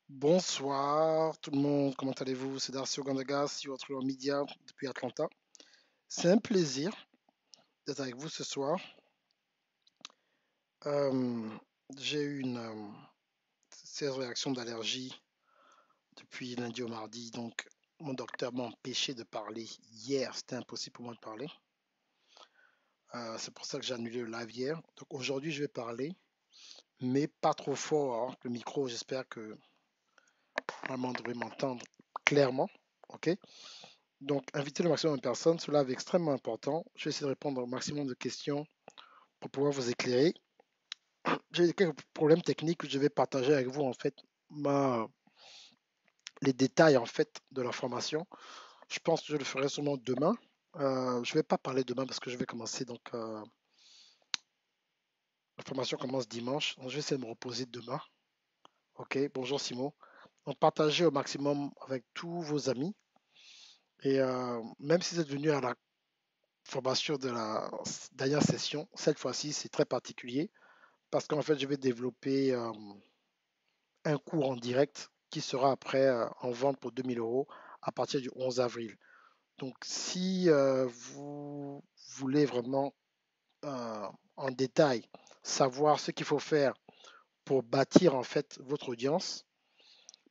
Bonsoir tout le monde, comment allez-vous? C'est Darcy Ogandaga, votre en média depuis Atlanta. C'est un plaisir d'être avec vous ce soir. Euh, j'ai eu une série de réactions d'allergie depuis lundi au mardi, donc mon docteur m'a empêché de parler hier, c'était impossible pour moi de parler. C'est pour ça que j'ai annulé le live hier. Donc aujourd'hui je vais parler, mais pas trop fort, hein. Le micro, j'espère que vraiment vous devrez m'entendre clairement. Ok? Donc, inviter le maximum de personnes, cela est extrêmement important. Je vais essayer de répondre au maximum de questions pour pouvoir vous éclairer. J'ai quelques problèmes techniques que je vais partager avec vous, en fait, les détails, en fait, de la formation. Je pense que je le ferai seulement demain. Je ne vais pas parler demain parce que je vais commencer, donc, la formation commence dimanche. Donc, je vais essayer de me reposer demain. OK, bonjour Simon. Donc, partagez au maximum avec tous vos amis. Et même si vous êtes venu à la formation de la dernière session, cette fois-ci, c'est très particulier parce qu'en fait, je vais développer un cours en direct qui sera après en vente pour 2 000 € à partir du 11 avril. Donc, si vous voulez vraiment en détail savoir ce qu'il faut faire pour bâtir en fait votre audience,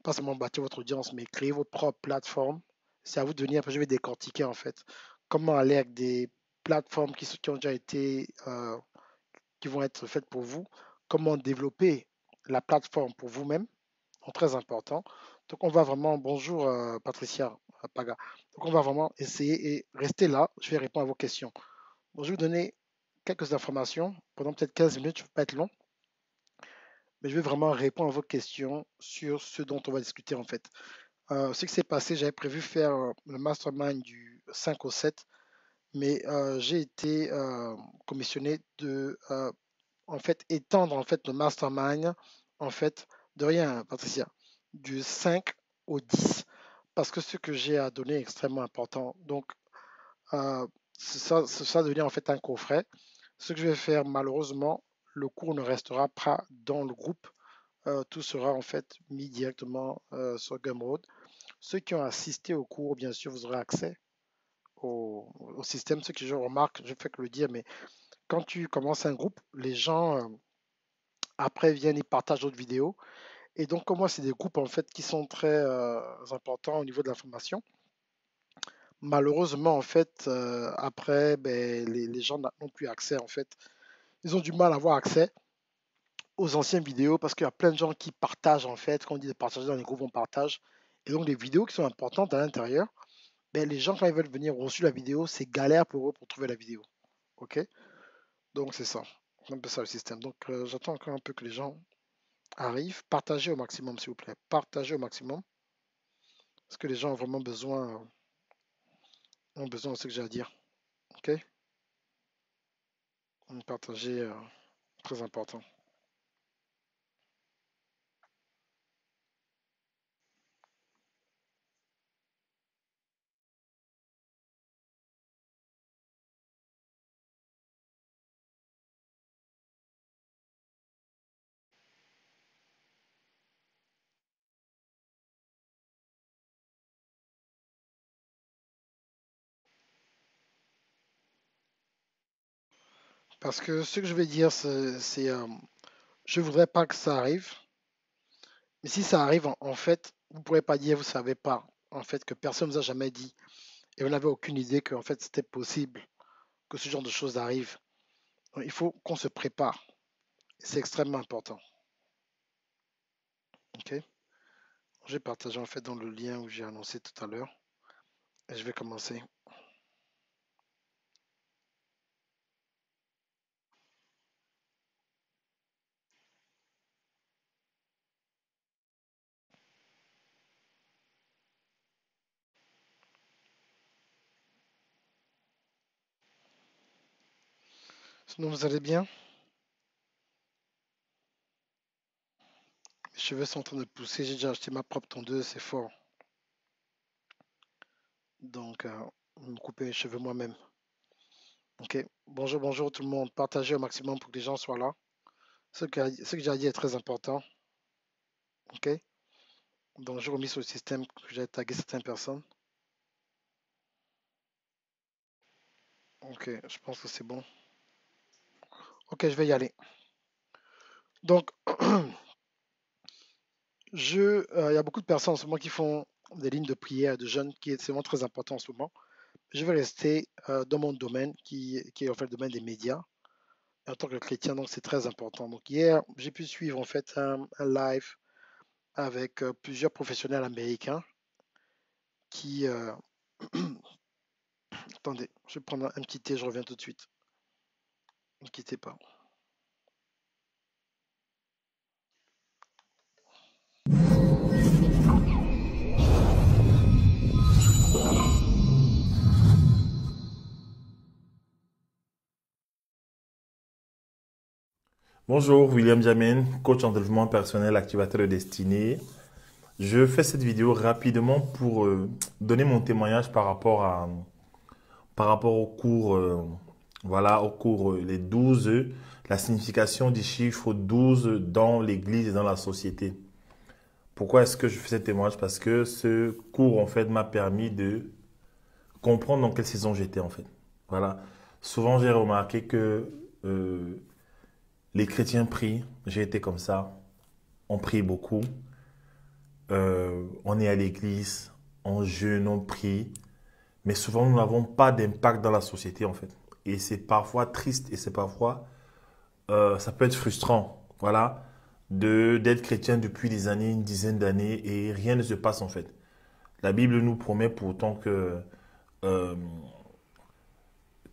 pas seulement bâtir votre audience, mais créer votre propre plateforme, c'est à vous de venir. Après, je vais décortiquer en fait comment aller avec des plateformes qui ont déjà été, qui vont être faites pour vous, comment développer la plateforme pour vous-même, donc très important. Donc on va vraiment, bonjour Patricia Paga, donc on va vraiment essayer et rester là, je vais répondre à vos questions. Bon, je vais vous donner quelques informations pendant peut-être 15 minutes, je ne vais pas être long, mais je vais vraiment répondre à vos questions sur ce dont on va discuter en fait. Ce qui s'est passé, j'avais prévu faire le mastermind du 5 au 7, mais j'ai été commissionné de en fait étendre en fait le mastermind en fait de rien, Patricia, du 5 au 10, parce que ce que j'ai à donner est extrêmement important. Donc euh, ça devient en fait un coffret. Ce que je vais faire, malheureusement, le cours ne restera pas dans le groupe. Tout sera en fait mis directement sur Gumroad. Ceux qui ont assisté au cours, bien sûr, vous aurez accès au système. Ce que je remarque, je fais que le dire, mais quand tu commences un groupe, les gens après viennent, ils partagent d'autres vidéos. Et donc, comme moi, c'est des groupes en fait qui sont très importants au niveau de l'information. Malheureusement, en fait, après, ben, les gens n'ont plus accès en fait. Ils ont du mal à avoir accès aux anciennes vidéos parce qu'il y a plein de gens qui partagent en fait. Quand on dit de partager dans les groupes, on partage. Et donc, les vidéos qui sont importantes à l'intérieur, ben, les gens, quand ils veulent venir reçu la vidéo, c'est galère pour eux pour trouver la vidéo. OK? Donc, c'est ça. C'est un peu ça le système. Donc, j'attends encore un peu que les gens arrivent. Partagez au maximum, s'il vous plaît. Partagez au maximum. Parce que les gens ont besoin de ce que j'ai à dire. OK? Partager, très important. Parce que ce que je vais dire, je voudrais pas que ça arrive. Mais si ça arrive, en fait, vous ne pourrez pas dire, vous savez pas, en fait, que personne ne vous a jamais dit. Et vous n'avez aucune idée que, en fait, c'était possible que ce genre de choses arrive. Donc, il faut qu'on se prépare. C'est extrêmement important. OK? J'ai partagé, en fait, dans le lien où j'ai annoncé tout à l'heure. Et je vais commencer. Sinon, vous allez bien? Mes cheveux sont en train de pousser. J'ai déjà acheté ma propre tondeuse, c'est fort. Donc, je vais me couper les cheveux moi-même. Ok. Bonjour, bonjour tout le monde. Partagez au maximum pour que les gens soient là. Ce que j'ai dit est très important. Ok. Donc, j'ai remis sur le système que j'ai tagué certaines personnes. Ok, je pense que c'est bon. Ok, je vais y aller. Donc, il y a beaucoup de personnes en ce moment qui font des lignes de prière de jeunes, qui est vraiment très important en ce moment. Je vais rester dans mon domaine, qui est en fait le domaine des médias. En tant que chrétien, donc c'est très important. Donc hier, j'ai pu suivre en fait un live avec plusieurs professionnels américains qui... Attendez, je vais prendre un petit thé, je reviens tout de suite. Ne quittez pas. Bonjour, William Jamin, coach en développement personnel, activateur de destinée. Je fais cette vidéo rapidement pour donner mon témoignage par rapport au cours, voilà, au cours les 12, la signification du chiffre 12 dans l'église et dans la société. Pourquoi est-ce que je fais ce témoignage? Parce que ce cours, en fait, m'a permis de comprendre dans quelle saison j'étais, en fait. Voilà. Souvent, j'ai remarqué que les chrétiens prient. J'ai été comme ça. On prie beaucoup. On est à l'église, on jeûne, on prie, mais souvent nous n'avons pas d'impact dans la société en fait. Et c'est parfois triste et c'est parfois, ça peut être frustrant, voilà, d'être chrétien depuis des années, une dizaine d'années et rien ne se passe en fait. La Bible nous promet pourtant euh,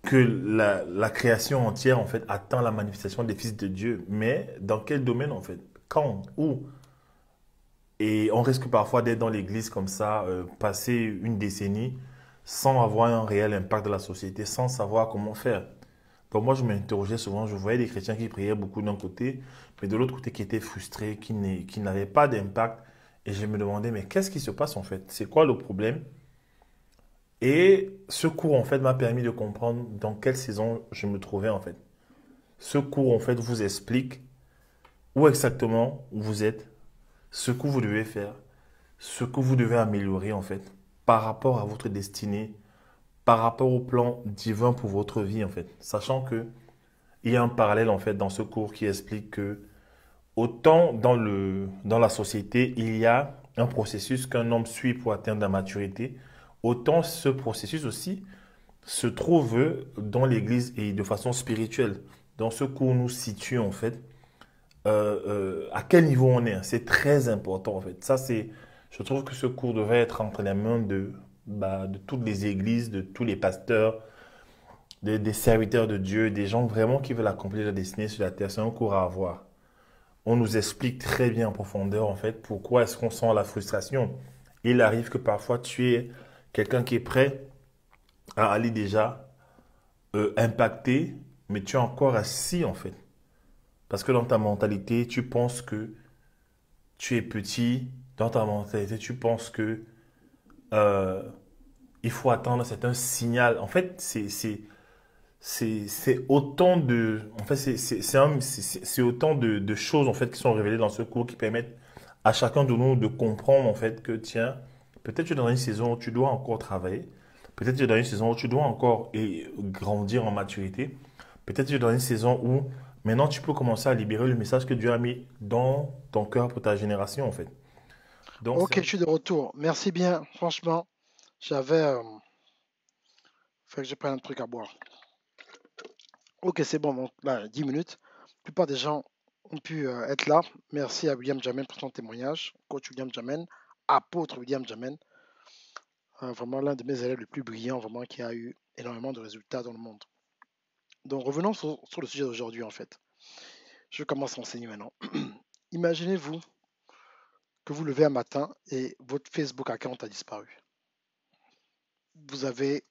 que la création entière en fait attend la manifestation des fils de Dieu. Mais dans quel domaine en fait? Quand? Où? Et on risque parfois d'être dans l'église comme ça, passer une décennie sans avoir un réel impact dans la société, sans savoir comment faire. Donc moi, je m'interrogeais souvent, je voyais des chrétiens qui priaient beaucoup d'un côté, mais de l'autre côté qui étaient frustrés, qui n'avaient pas d'impact. Et je me demandais, mais qu'est-ce qui se passe en fait? C'est quoi le problème? Et ce cours, en fait, m'a permis de comprendre dans quelle saison je me trouvais en fait. Ce cours, en fait, vous explique où exactement vous êtes, ce que vous devez faire, ce que vous devez améliorer en fait par rapport à votre destinée, par rapport au plan divin pour votre vie en fait. Sachant que il y a un parallèle en fait dans ce cours qui explique que autant dans la société, il y a un processus qu'un homme suit pour atteindre la maturité, autant ce processus aussi se trouve dans l'église et de façon spirituelle. Dans ce cours, nous situe en fait à quel niveau on est. C'est très important en fait. Je trouve que ce cours devrait être entre les mains de toutes les églises, de tous les pasteurs, des serviteurs de Dieu, des gens vraiment qui veulent accomplir leur destinée sur la terre. C'est un cours à avoir. On nous explique très bien en profondeur en fait pourquoi est-ce qu'on sent la frustration. Il arrive que parfois tu es quelqu'un qui est prêt à aller déjà impacter, mais tu es encore assis en fait. Parce que dans ta mentalité, tu penses que tu es petit, dans ta mentalité, tu penses que euh, il faut attendre, c'est un signal. En fait, c'est autant de, en fait, c'est autant de choses en fait qui sont révélées dans ce cours qui permettent à chacun de nous de comprendre en fait que tiens, peut-être tu es dans une saison où tu dois encore travailler, peut-être tu es dans une saison où tu dois encore grandir en maturité, peut-être tu es dans une saison où maintenant tu peux commencer à libérer le message que Dieu a mis dans ton cœur pour ta génération en fait. Donc c'est Ok, un... je suis de retour. Merci bien. Franchement, j'avais... fait que je prenne un truc à boire. Ok, c'est bon. Donc là, 10 minutes. La plupart des gens ont pu être là. Merci à William Jamen pour son témoignage. Coach William Jamen, apôtre William Jamen. Vraiment l'un de mes élèves les plus brillants, vraiment qui a eu énormément de résultats dans le monde. Donc revenons sur le sujet d'aujourd'hui en fait. Je commence à enseigner maintenant. Imaginez-vous que vous levez un matin et votre Facebook account a disparu. Vous avez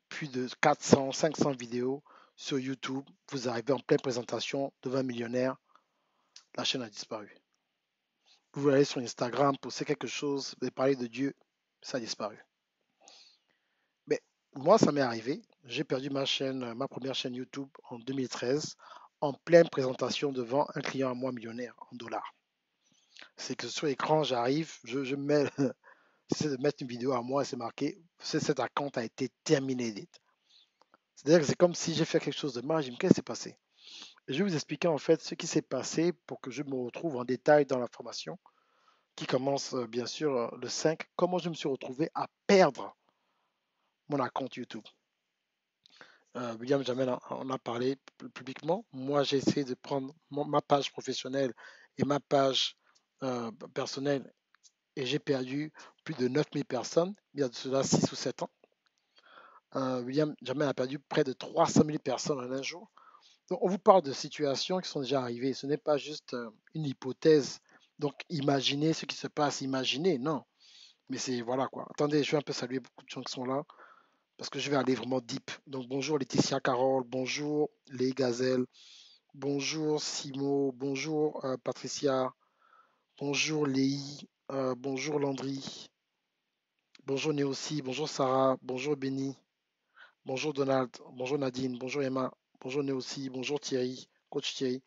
plus de 400, 500 vidéos sur YouTube. Vous arrivez en pleine présentation devant un millionnaire. La chaîne a disparu. Vous voulez aller sur Instagram, poster quelque chose, vous parler de Dieu, ça a disparu. Mais moi, ça m'est arrivé. J'ai perdu ma chaîne, ma première chaîne YouTube en 2013, en pleine présentation devant un client à moi millionnaire en dollars. C'est que sur l'écran, j'arrive, je mets, j'essaie de mettre une vidéo à moi et c'est marqué, cet account a été terminé. C'est-à-dire que c'est comme si j'ai fait quelque chose de mal, je me dis, qu'est-ce qui s'est passé? Et je vais vous expliquer en fait ce qui s'est passé pour que je me retrouve en détail dans la formation qui commence bien sûr le 5, comment je me suis retrouvé à perdre mon compte YouTube. William Jamel en a parlé publiquement. Moi, j'ai essayé de prendre ma page professionnelle et ma page personnelle et j'ai perdu plus de 9000 personnes il y a de cela 6 ou 7 ans. William Jamel a perdu près de 300 000 personnes en un jour. Donc, on vous parle de situations qui sont déjà arrivées. Ce n'est pas juste une hypothèse. Donc, imaginez ce qui se passe, imaginez, non. Mais c'est voilà quoi. Attendez, je vais un peu saluer beaucoup de gens qui sont là parce que je vais aller vraiment deep. Donc bonjour Laetitia Carole, bonjour les Gazelles, bonjour Simo, bonjour Patricia, bonjour Léi, bonjour Landry, bonjour Néosi, bonjour Sarah, bonjour Benny, bonjour Donald, bonjour Nadine, bonjour Emma, bonjour Néosi, bonjour Thierry, coach Thierry.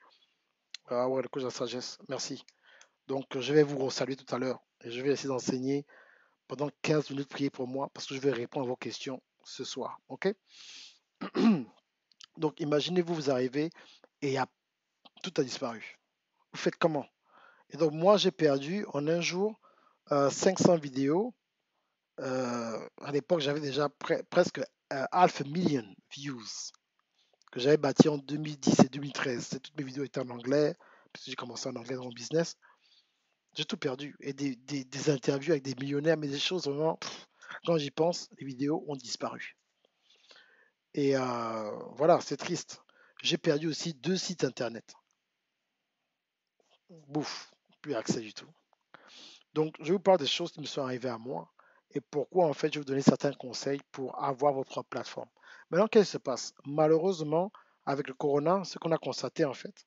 Ah ouais, le coach de la sagesse, merci. Donc je vais vous saluer tout à l'heure et je vais essayer d'enseigner pendant 15 minutes, priez pour moi parce que je vais répondre à vos questions ce soir. OK? Donc, imaginez-vous, vous arrivez et tout a disparu. Vous faites comment? Et donc, moi, j'ai perdu en un jour 500 vidéos. À l'époque, j'avais déjà presque half a million views que j'avais bâti en 2010 et 2013. Toutes mes vidéos étaient en anglais, parce que j'ai commencé en anglais dans mon business. J'ai tout perdu. Et des interviews avec des millionnaires, mais des choses vraiment, quand j'y pense, les vidéos ont disparu. Et voilà, c'est triste. J'ai perdu aussi 2 sites internet. Bouf, plus accès du tout. Donc, je vous parle des choses qui me sont arrivées à moi et pourquoi, en fait, je vais vous donner certains conseils pour avoir votre propre plateforme. Maintenant, qu'est-ce qui se passe? Malheureusement, avec le corona, ce qu'on a constaté, en fait,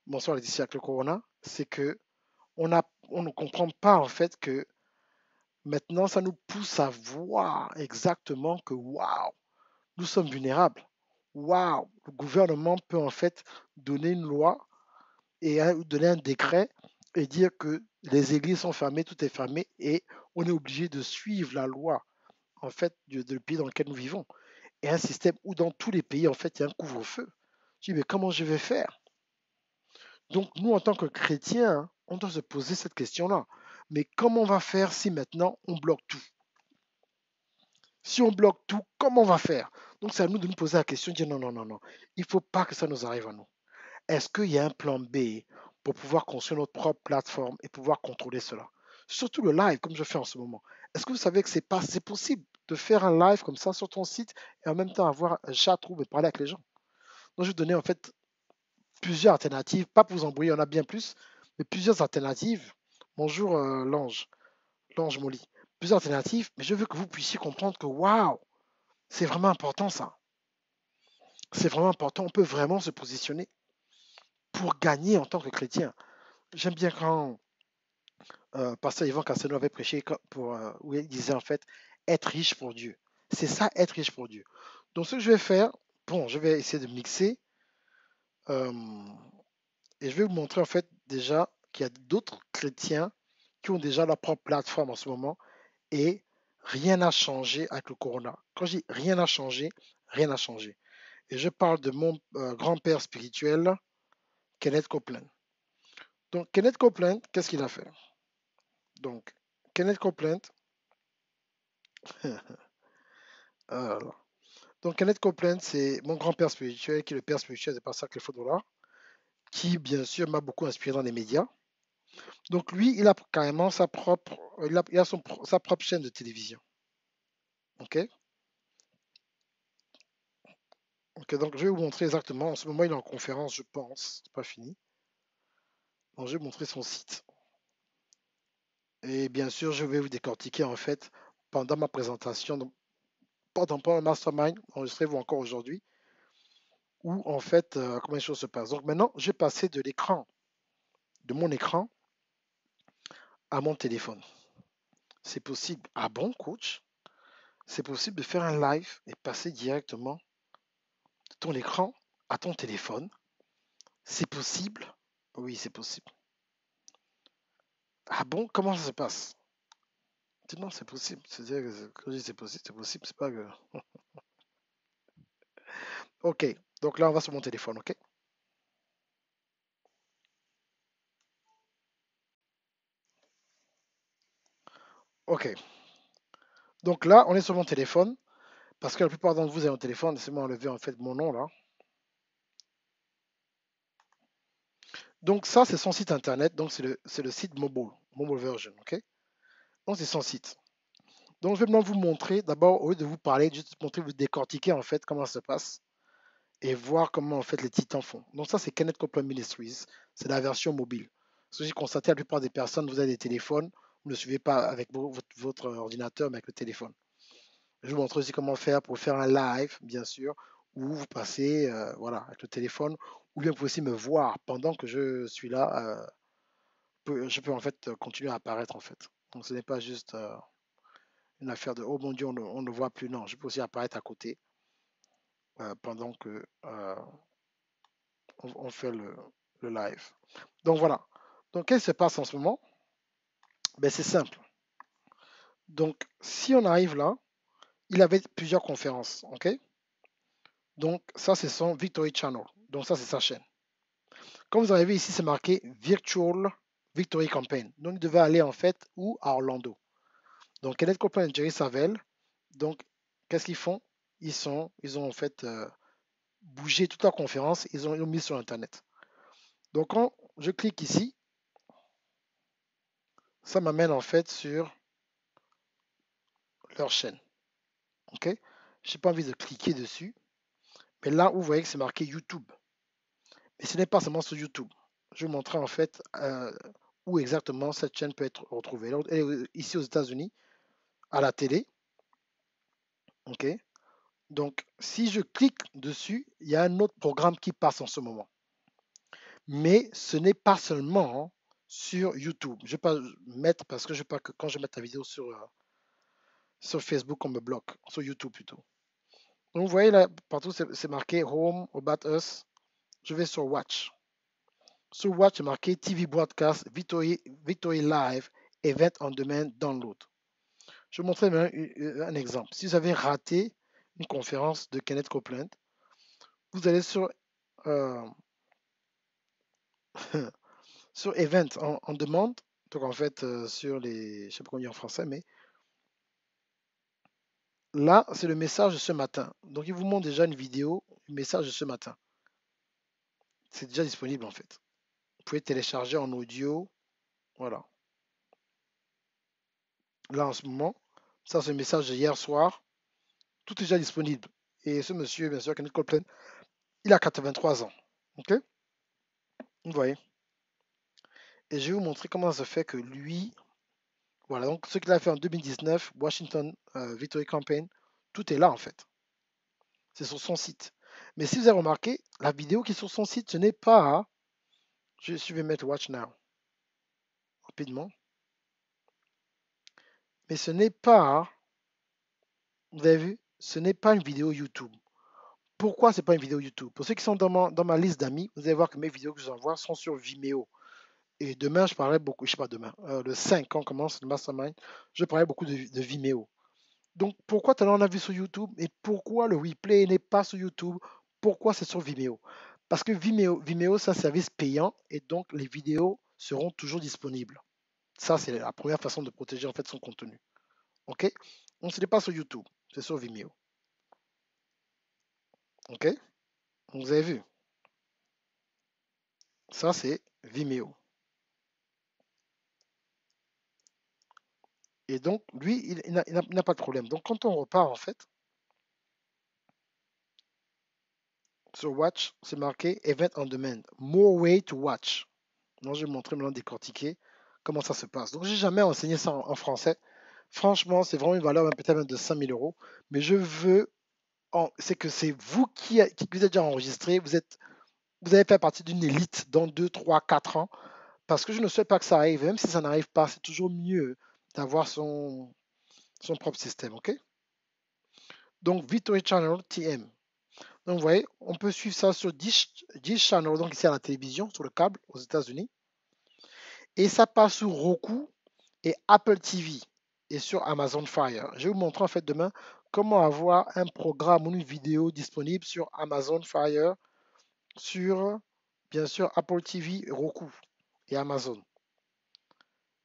bonsoir Laetitia, avec le corona, c'est que on ne comprend pas, en fait, que maintenant, ça nous pousse à voir exactement que, waouh, nous sommes vulnérables. Waouh, le gouvernement peut, en fait, donner une loi et donner un décret et dire que les églises sont fermées, tout est fermé et on est obligé de suivre la loi en fait du pays dans lequel nous vivons. Et un système où dans tous les pays en fait il y a un couvre-feu. Je dis mais comment je vais faire? Donc nous en tant que chrétiens, on doit se poser cette question-là. Mais comment on va faire si maintenant on bloque tout? Si on bloque tout, comment on va faire? Donc c'est à nous de nous poser la question, de dire non, non, non, non. Il ne faut pas que ça nous arrive à nous. Est-ce qu'il y a un plan B pour pouvoir construire notre propre plateforme et pouvoir contrôler cela? Surtout le live, comme je fais en ce moment. Est-ce que vous savez que c'est possible de faire un live comme ça sur ton site et en même temps avoir un chat room et parler avec les gens? Donc, je vais vous donner en fait plusieurs alternatives, pas pour vous embrouiller, il y en a bien plus, mais plusieurs alternatives. Bonjour l'ange Molly. Plusieurs alternatives, mais je veux que vous puissiez comprendre que waouh, c'est vraiment important ça. C'est vraiment important, on peut vraiment se positionner pour gagner en tant que chrétien. J'aime bien quand Pasteur Yvan Cassano avait prêché où il disait en fait être riche pour Dieu. C'est ça, être riche pour Dieu. Donc ce que je vais faire, bon, je vais essayer de mixer euh, et je vais vous montrer en fait déjà qu'il y a d'autres chrétiens qui ont déjà leur propre plateforme en ce moment et rien n'a changé avec le corona. Quand je dis rien n'a changé, rien n'a changé. Et je parle de mon grand-père spirituel, Kenneth Copeland. Donc Kenneth Copeland, qu'est-ce qu'il a fait? Donc Kenneth Copeland, ah là. Donc, Kenneth Copeland, c'est mon grand-père spirituel, qui est le père spirituel de Pasteur Clifford Dollar, qui, bien sûr, m'a beaucoup inspiré dans les médias. Donc, lui, il a carrément sa propre chaîne de télévision. OK? Ok, donc, je vais vous montrer exactement. En ce moment, il est en conférence, je pense. C'est pas fini. Donc, je vais vous montrer son site. Et bien sûr, je vais vous décortiquer, en fait, pendant ma présentation, pendant le mastermind, enregistrez-vous encore aujourd'hui, où, en fait, comment les choses se passent. Donc, maintenant, je vais passer de mon écran à mon téléphone. C'est possible. Ah bon, coach? C'est possible de faire un live et passer directement de ton écran à ton téléphone. C'est possible? Oui, c'est possible. Ah bon, comment ça se passe? Je dis, non, c'est possible. C'est-à-dire que quand je dis c'est possible, c'est pas que. Ok, donc là, on va sur mon téléphone, ok? Ok, donc là, on est sur mon téléphone, parce que la plupart d'entre vous avez un téléphone, laissez-moi enlever en fait mon nom là. Donc ça, c'est son site internet, donc c'est le site mobile version, ok? Donc c'est son site. Donc je vais maintenant vous montrer, d'abord, au lieu de vous parler, juste montrer, vous décortiquer en fait comment ça se passe et voir comment en fait les titans font. Donc ça, c'est Kenneth Copeland Ministries, c'est la version mobile. Ce que j'ai constaté, la plupart des personnes, vous avez des téléphones, vous ne suivez pas avec votre ordinateur, mais avec le téléphone. Je vous montre aussi comment faire pour faire un live, bien sûr, où vous passez voilà, avec le téléphone, ou bien vous pouvez aussi me voir pendant que je suis là. Je peux en fait continuer à apparaître en fait. Donc ce n'est pas juste une affaire de oh mon Dieu, on ne voit plus. Non, je peux aussi apparaître à côté pendant que on fait le live. Donc voilà. Donc qu'est-ce qui se passe en ce moment? Ben, c'est simple. Donc si on arrive là, il avait plusieurs conférences, ok? Donc ça c'est son Victory Channel. Donc ça c'est sa chaîne. Comme vous avez vu ici, c'est marqué Virtual Victory Campaign. Donc il devait aller en fait où? À Orlando. Donc Kenneth Copeland et Jerry Savelle. Donc qu'est-ce qu'ils font? Ils ont en fait bougé toute la conférence, ils ont mis sur Internet. Donc quand je clique ici, ça m'amène en fait sur leur chaîne. Ok? Je n'ai pas envie de cliquer dessus, mais là où vous voyez que c'est marqué YouTube. Mais ce n'est pas seulement sur YouTube. Je vais vous montrer en fait où exactement cette chaîne peut être retrouvée. Alors, elle est ici aux États-Unis, à la télé. Ok? Donc, si je clique dessus, il y a un autre programme qui passe en ce moment. Mais ce n'est pas seulement sur YouTube. Je ne vais pas mettre, parce que je ne veux pas que quand je mette la vidéo sur Facebook, on me bloque. Sur YouTube plutôt. Donc, vous voyez là, partout, c'est marqué Home, About Us. Je vais sur Watch. Sur Watch, c'est marqué TV Broadcast, Victory Live, Event on Demand, Download. Je vais montrer un exemple. Si vous avez raté une conférence de Kenneth Copeland, vous allez sur euh, sur Event en demande, donc en fait sur les, je ne sais pas comment dire en français, mais là c'est le message de ce matin. Donc il vous montre déjà une vidéo, le message de ce matin. C'est déjà disponible en fait. Vous pouvez télécharger en audio, voilà. Là en ce moment, ça c'est le message de hier soir, tout est déjà disponible. Et ce monsieur, bien sûr, Kenneth Copeland, il a 83 ans. Ok? Vous voyez? Et je vais vous montrer comment ça se fait que lui, voilà, donc ce qu'il a fait en 2019, Washington Victory Campaign, tout est là en fait. C'est sur son site. Mais si vous avez remarqué, la vidéo qui est sur son site, ce n'est pas. Je vais mettre Watch Now rapidement. Mais ce n'est pas. Vous avez vu? Ce n'est pas une vidéo YouTube. Pourquoi ce n'est pas une vidéo YouTube? Pour ceux qui sont dans ma liste d'amis, vous allez voir que mes vidéos que je vous envoie sont sur Vimeo. Et demain, je parlerai beaucoup, je sais pas demain, le 5, quand on commence le Mastermind, je parlerai beaucoup de Vimeo. Donc pourquoi tu en as vu sur YouTube et pourquoi le replay n'est pas sur YouTube? Pourquoi c'est sur Vimeo? Parce que Vimeo, c'est un service payant et donc les vidéos seront toujours disponibles. Ça, c'est la première façon de protéger en fait son contenu. OK? Donc ce n'est pas sur YouTube, c'est sur Vimeo. OK? Donc, vous avez vu. Ça, c'est Vimeo. Et donc, lui, il n'a pas de problème. Donc, quand on repart, en fait, sur Watch, c'est marqué Event on Demand. More way to watch. Donc, je vais montrer maintenant décortiquer comment ça se passe. Donc, j'ai jamais enseigné ça en français. Franchement, c'est vraiment une valeur peut-être même de 5000 euros. Mais je veux, c'est que c'est vous qui vous êtes déjà enregistré. Vous avez fait partie d'une élite dans 2, 3, 4 ans. Parce que je ne souhaite pas que ça arrive. Même si ça n'arrive pas, c'est toujours mieux d'avoir son propre système. OK? Donc, Victory Channel TM. Donc, vous voyez, on peut suivre ça sur Dish Channel, donc ici à la télévision, sur le câble aux États-Unis. Et ça passe sur Roku et Apple TV et sur Amazon Fire. Je vais vous montrer en fait demain comment avoir un programme ou une vidéo disponible sur Amazon Fire, sur bien sûr Apple TV, Roku et Amazon.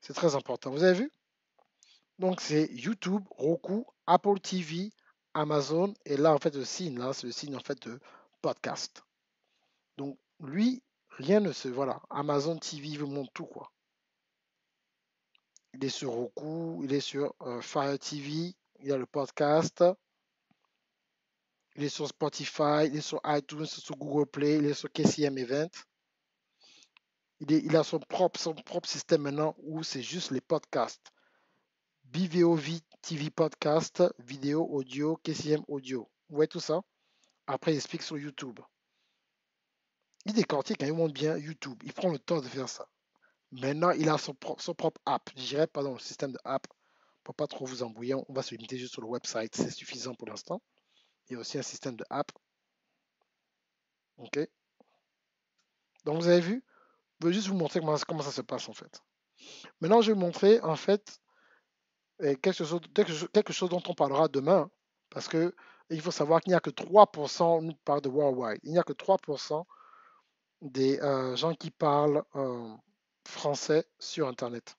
C'est très important. Vous avez vu? Donc c'est YouTube, Roku, Apple TV, Amazon et là en fait le signe là, c'est le signe en fait de podcast. Donc lui, rien ne se voilà. Amazon TV vous montre tout quoi. Il est sur Roku, il est sur Fire TV, il y a le podcast, il est sur Spotify, il est sur iTunes, sur Google Play, il est sur KCM Event. Il a son propre système maintenant où c'est juste les podcasts. BVOV TV podcast, vidéo, audio, KCM audio. Vous voyez tout ça? Après, il explique sur YouTube. Il décortique, hein, il montre bien YouTube. Il prend le temps de faire ça. Maintenant, il a son propre app. Je dirais pas dans le système de app pour pas trop vous embrouiller. On va se limiter juste sur le website. C'est suffisant pour l'instant. Il y a aussi un système de app. OK? Donc, vous avez vu? Je vais juste vous montrer comment ça se passe en fait. Maintenant, je vais vous montrer en fait quelque chose dont on parlera demain. Parce que il faut savoir qu'il n'y a que 3%, on parle de worldwide, il n'y a que 3% des gens qui parlent français sur Internet.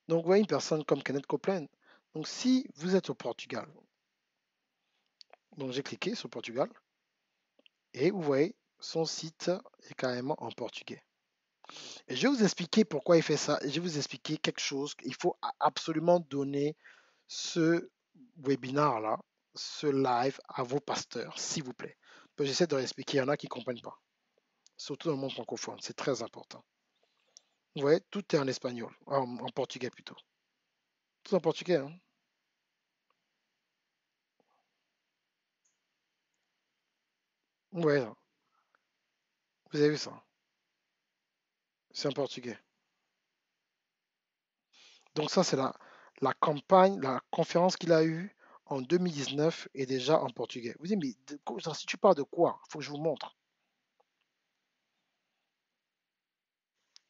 Donc, vous voyez une personne comme Kenneth Copeland. Donc, si vous êtes au Portugal, donc j'ai cliqué sur Portugal et vous voyez son site est carrément en portugais. Et je vais vous expliquer pourquoi il fait ça. Et je vais vous expliquer quelque chose. Il faut absolument donner ce webinaire-là, ce live à vos pasteurs, s'il vous plaît. J'essaie de l'expliquer. Il y en a qui ne comprennent pas. Surtout dans le monde francophone. C'est très important. Vous voyez, tout est en espagnol. En portugais plutôt. Tout en portugais. Hein. Ouais, vous avez vu ça. C'est en portugais. Donc ça, c'est la campagne, la conférence qu'il a eue en 2019 est déjà en portugais. Vous dites, mais si tu parles de quoi? Il faut que je vous montre.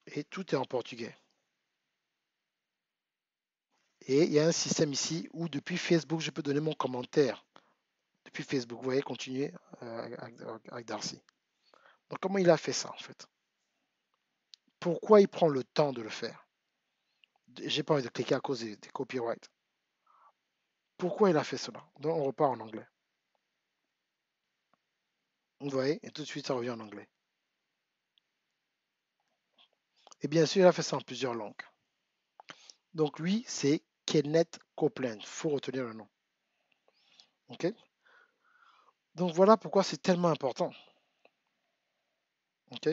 Et tout est en portugais. Et il y a un système ici où depuis Facebook, je peux donner mon commentaire. Depuis Facebook, vous voyez, continuer avec Darcy. Donc comment il a fait ça en fait? Pourquoi il prend le temps de le faire? J'ai pas envie de cliquer à cause des copyrights. Pourquoi il a fait cela? Donc on repart en anglais. Vous voyez, et tout de suite ça revient en anglais. Et bien sûr, il a fait ça en plusieurs langues. Donc lui, c'est Kenneth Copeland. Il faut retenir le nom. OK? Donc voilà pourquoi c'est tellement important. OK?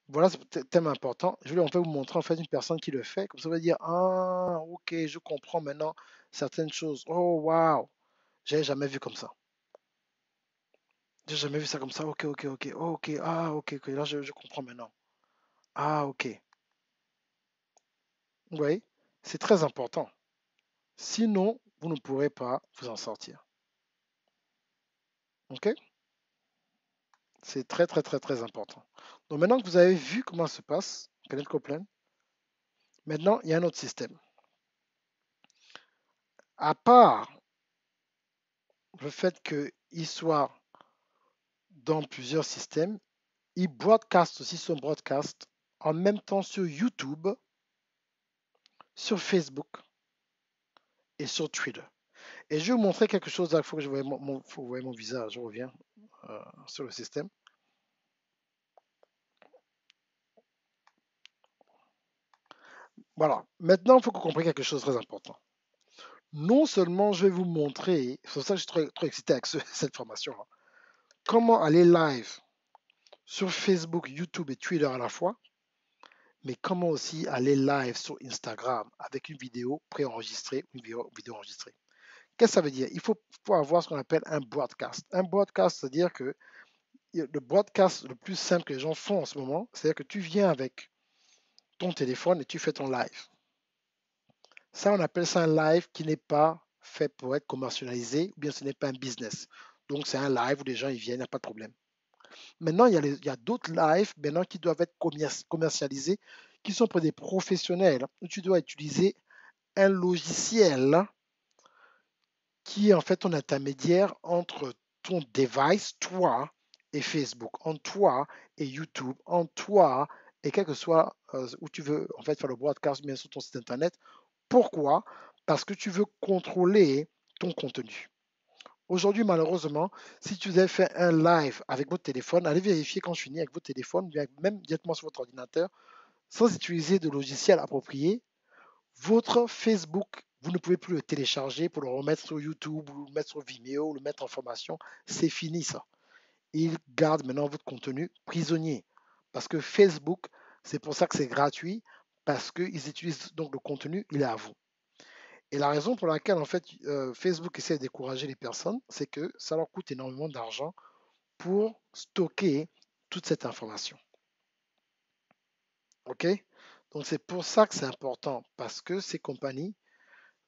Voilà, c'est tellement important. On peut vous montrer en fait une personne qui le fait. Comme ça, vous allez dire, ah, ok, je comprends maintenant certaines choses. Oh, waouh, j'ai jamais vu comme ça. J'ai jamais vu ça comme ça. Ok, ok, ok, ok, ah, ok, ok. Là, je comprends maintenant. Ah, ok. Vous voyez, c'est très important. Sinon, vous ne pourrez pas vous en sortir. Ok? C'est très, très, très, très important. Donc maintenant que vous avez vu comment ça se passe, Kenneth Copeland, maintenant, il y a un autre système. À part le fait qu'il soit dans plusieurs systèmes, il broadcast aussi son broadcast en même temps sur YouTube, sur Facebook et sur Twitter. Et je vais vous montrer quelque chose là, il faut que vous voyez mon visage, je reviens sur le système. Voilà, maintenant il faut que vous compreniez quelque chose de très important. Non seulement je vais vous montrer, c'est pour ça que je suis trop excité avec cette formation-là, comment aller live sur Facebook, YouTube et Twitter à la fois, mais comment aussi aller live sur Instagram avec une vidéo préenregistrée, une vidéo enregistrée. Qu'est-ce que ça veut dire? Il faut avoir ce qu'on appelle un broadcast. Un broadcast, c'est-à-dire que le broadcast le plus simple que les gens font en ce moment, c'est-à-dire que tu viens avec ton téléphone et tu fais ton live. Ça, on appelle ça un live qui n'est pas fait pour être commercialisé ou bien ce n'est pas un business. Donc, c'est un live où les gens ils viennent, il n'y a pas de problème. Maintenant, il y a d'autres lives maintenant qui doivent être commercialisés, qui sont pour des professionnels, où tu dois utiliser un logiciel qui est en fait ton intermédiaire entre ton device, toi, et Facebook, entre toi et YouTube, entre toi et quel que soit où tu veux en fait faire le broadcast, bien sur ton site internet. Pourquoi? Parce que tu veux contrôler ton contenu. Aujourd'hui, malheureusement, si tu devais faire un live avec votre téléphone, allez vérifier quand je finis avec votre téléphone, même directement sur votre ordinateur, sans utiliser de logiciel approprié, votre Facebook, vous ne pouvez plus le télécharger pour le remettre sur YouTube, ou le mettre sur Vimeo, ou le mettre en formation. C'est fini ça. Il garde maintenant votre contenu prisonnier. Parce que Facebook, c'est pour ça que c'est gratuit, parce qu'ils utilisent donc le contenu, il est à vous. Et la raison pour laquelle en fait Facebook essaie de décourager les personnes, c'est que ça leur coûte énormément d'argent pour stocker toute cette information. OK? Donc c'est pour ça que c'est important, parce que ces compagnies,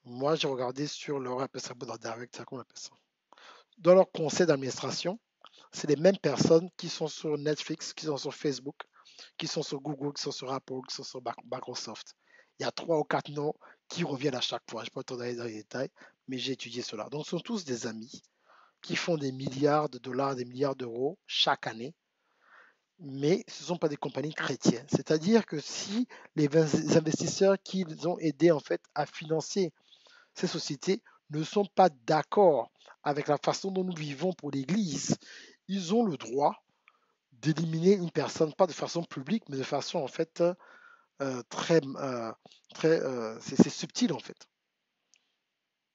moi j'ai regardé sur leur, appelle ça Board of Directors, comment on appelle ça? Dans leur conseil d'administration, c'est les mêmes personnes qui sont sur Netflix, qui sont sur Facebook, qui sont sur Google, qui sont sur Apple, qui sont sur Microsoft. Il y a 3 ou 4 noms qui reviennent à chaque fois. Je ne peux pas trop aller dans les détails, mais j'ai étudié cela. Donc, ce sont tous des amis qui font des milliards de dollars, des milliards d'euros chaque année, mais ce ne sont pas des compagnies chrétiennes. C'est-à-dire que si les investisseurs qu'ils ont aidé en fait à financer ces sociétés ne sont pas d'accord avec la façon dont nous vivons pour l'Église, ils ont le droit d'éliminer une personne, pas de façon publique, mais de façon en fait très, c'est subtil en fait.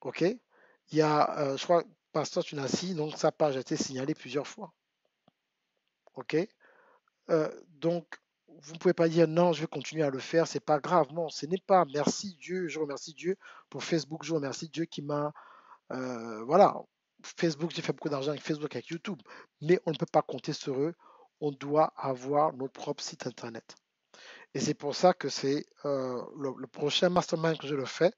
Ok? Il y a, je crois, Pasteur Tunasi, donc sa page a été signalée plusieurs fois. Ok? Donc, vous ne pouvez pas dire non, je vais continuer à le faire, c'est pas grave. Non, ce n'est pas merci Dieu, je remercie Dieu pour Facebook, je remercie Dieu qui m'a. Voilà, Facebook, j'ai fait beaucoup d'argent avec Facebook, avec YouTube, mais on ne peut pas compter sur eux. On doit avoir notre propre site internet. Et c'est pour ça que c'est le prochain mastermind que je le ferai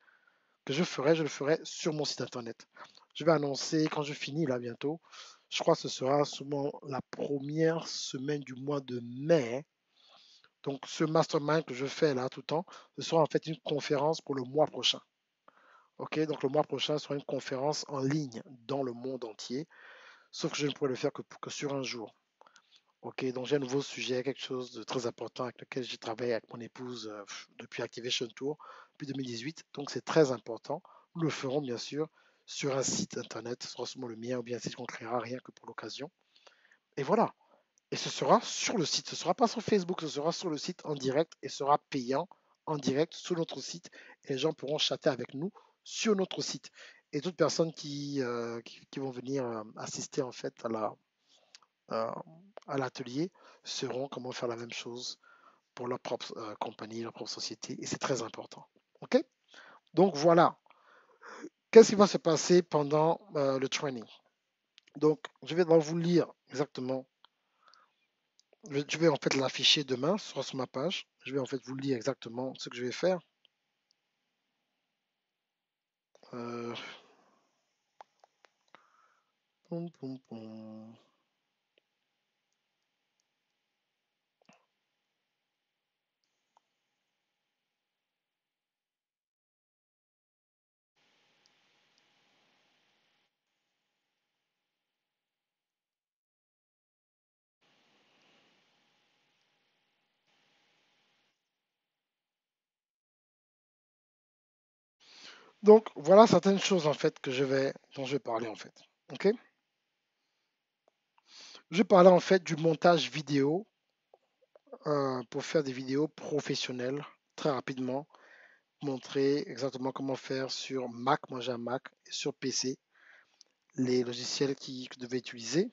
sur mon site internet. Je vais annoncer quand je finis là bientôt. Je crois que ce sera sûrement la première semaine du mois de mai. Donc ce mastermind que je fais là tout le temps, ce sera en fait une conférence pour le mois prochain. Ok, donc le mois prochain sera une conférence en ligne dans le monde entier, sauf que je ne pourrai le faire que sur un jour. Ok, donc j'ai un nouveau sujet, quelque chose de très important avec lequel j'ai travaillé avec mon épouse depuis Activation Tour, depuis 2018. Donc c'est très important. Nous le ferons bien sûr sur un site internet, ce sera sûrement le mien ou bien un site qu'on créera rien que pour l'occasion. Et voilà. Et ce sera sur le site, ce ne sera pas sur Facebook, ce sera sur le site en direct et sera payant en direct sur notre site. Et les gens pourront chatter avec nous sur notre site. Et toutes personnes qui vont venir assister en fait euh, à l'atelier sauront comment faire la même chose pour leur propre compagnie, leur propre société. Et c'est très important. OK? Donc voilà. Qu'est-ce qui va se passer pendant le training? Donc, je vais vous lire exactement. Je vais en fait l'afficher demain, ce sera sur ma page. Je vais en fait vous lire exactement ce que je vais faire. Euh, poum, poum, poum. Donc, voilà certaines choses en fait dont je vais parler en fait. Ok? Je vais parler en fait du montage vidéo pour faire des vidéos professionnelles très rapidement. Montrer exactement comment faire sur Mac, moi j'ai un Mac, et sur PC, les logiciels que vous devez utiliser.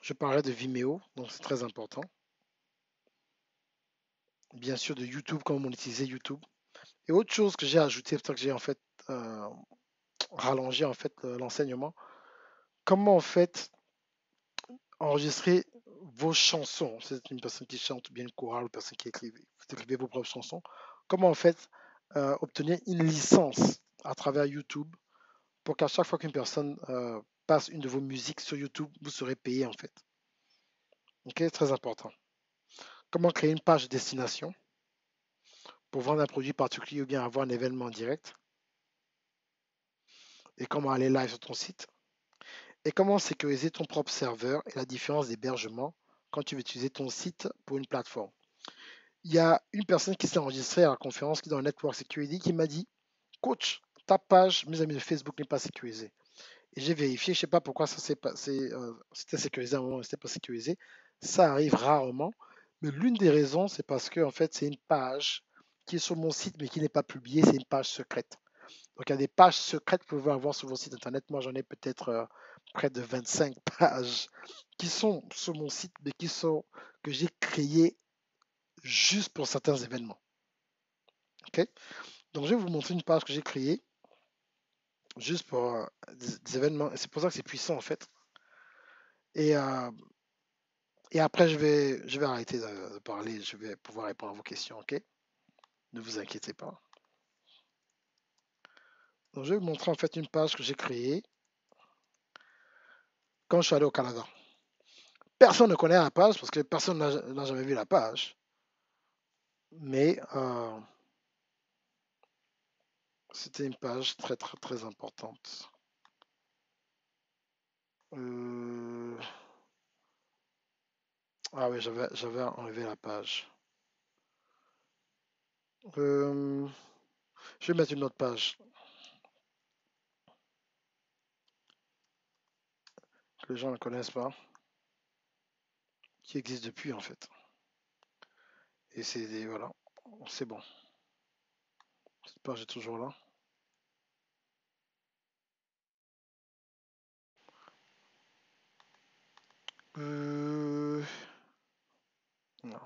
Je parlerai de Vimeo, donc c'est très important. Bien sûr de YouTube, comment monétiser YouTube. Et autre chose que j'ai ajouté, c'est que j'ai en fait euh, rallongé en fait l'enseignement. Comment en fait enregistrer vos chansons. C'est une personne qui chante, ou bien une chorale, une personne qui écrit, vous écrivez vos propres chansons. Comment en fait obtenir une licence à travers YouTube pour qu'à chaque fois qu'une personne passe une de vos musiques sur YouTube, vous serez payé en fait. Ok, très important. Comment créer une page de destination. pour vendre un produit particulier ou bien avoir un événement en direct, et comment aller live sur ton site, et comment sécuriser ton propre serveur et la différence d'hébergement quand tu veux utiliser ton site pour une plateforme. Il y a une personne qui s'est enregistrée à la conférence qui est dans le Network Security qui m'a dit, coach, ta page, mes amis de Facebook n'est pas sécurisée. Et j'ai vérifié, je ne sais pas pourquoi ça s'est passé, c'était sécurisé à un moment, c'était pas sécurisé. Ça arrive rarement, mais l'une des raisons, c'est parce que en fait, c'est une page qui est sur mon site, mais qui n'est pas publiée, c'est une page secrète. Donc, il y a des pages secrètes que vous pouvez avoir sur vos sites internet. Moi, j'en ai peut-être près de 25 pages qui sont sur mon site, mais que j'ai créées juste pour certains événements. Ok. Donc, je vais vous montrer une page que j'ai créée juste pour des événements. Et c'est pour ça que c'est puissant, en fait. Et, euh, et après, je vais arrêter de parler. Je vais pouvoir répondre à vos questions, ok? Ne vous inquiétez pas. Donc, je vais vous montrer en fait une page que j'ai créée quand je suis allé au Canada. Personne ne connaît la page parce que personne n'a jamais vu la page. Mais c'était une page très très très importante. Euh, Ah oui, j'avais enlevé la page. Euh, Je vais mettre une autre page que les gens ne connaissent pas, qui existe depuis en fait. Et voilà, c'est bon. Cette page est toujours là. Non,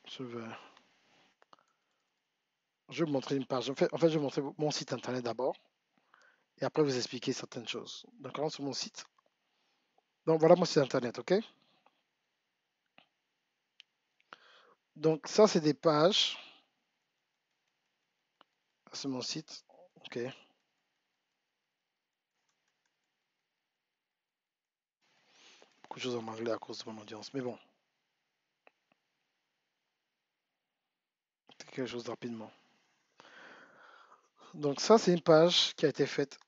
je vais, je vais vous montrer une page. En fait, je vais vous montrer mon site internet d'abord et après vous expliquer certaines choses. D'accord, sur mon site. Donc voilà mon site internet, ok? Donc ça, c'est des pages sur mon site. Ok. Beaucoup de choses en anglais à cause de mon audience. Mais bon, c'est quelque chose rapidement. Donc ça, c'est une page qui a été faite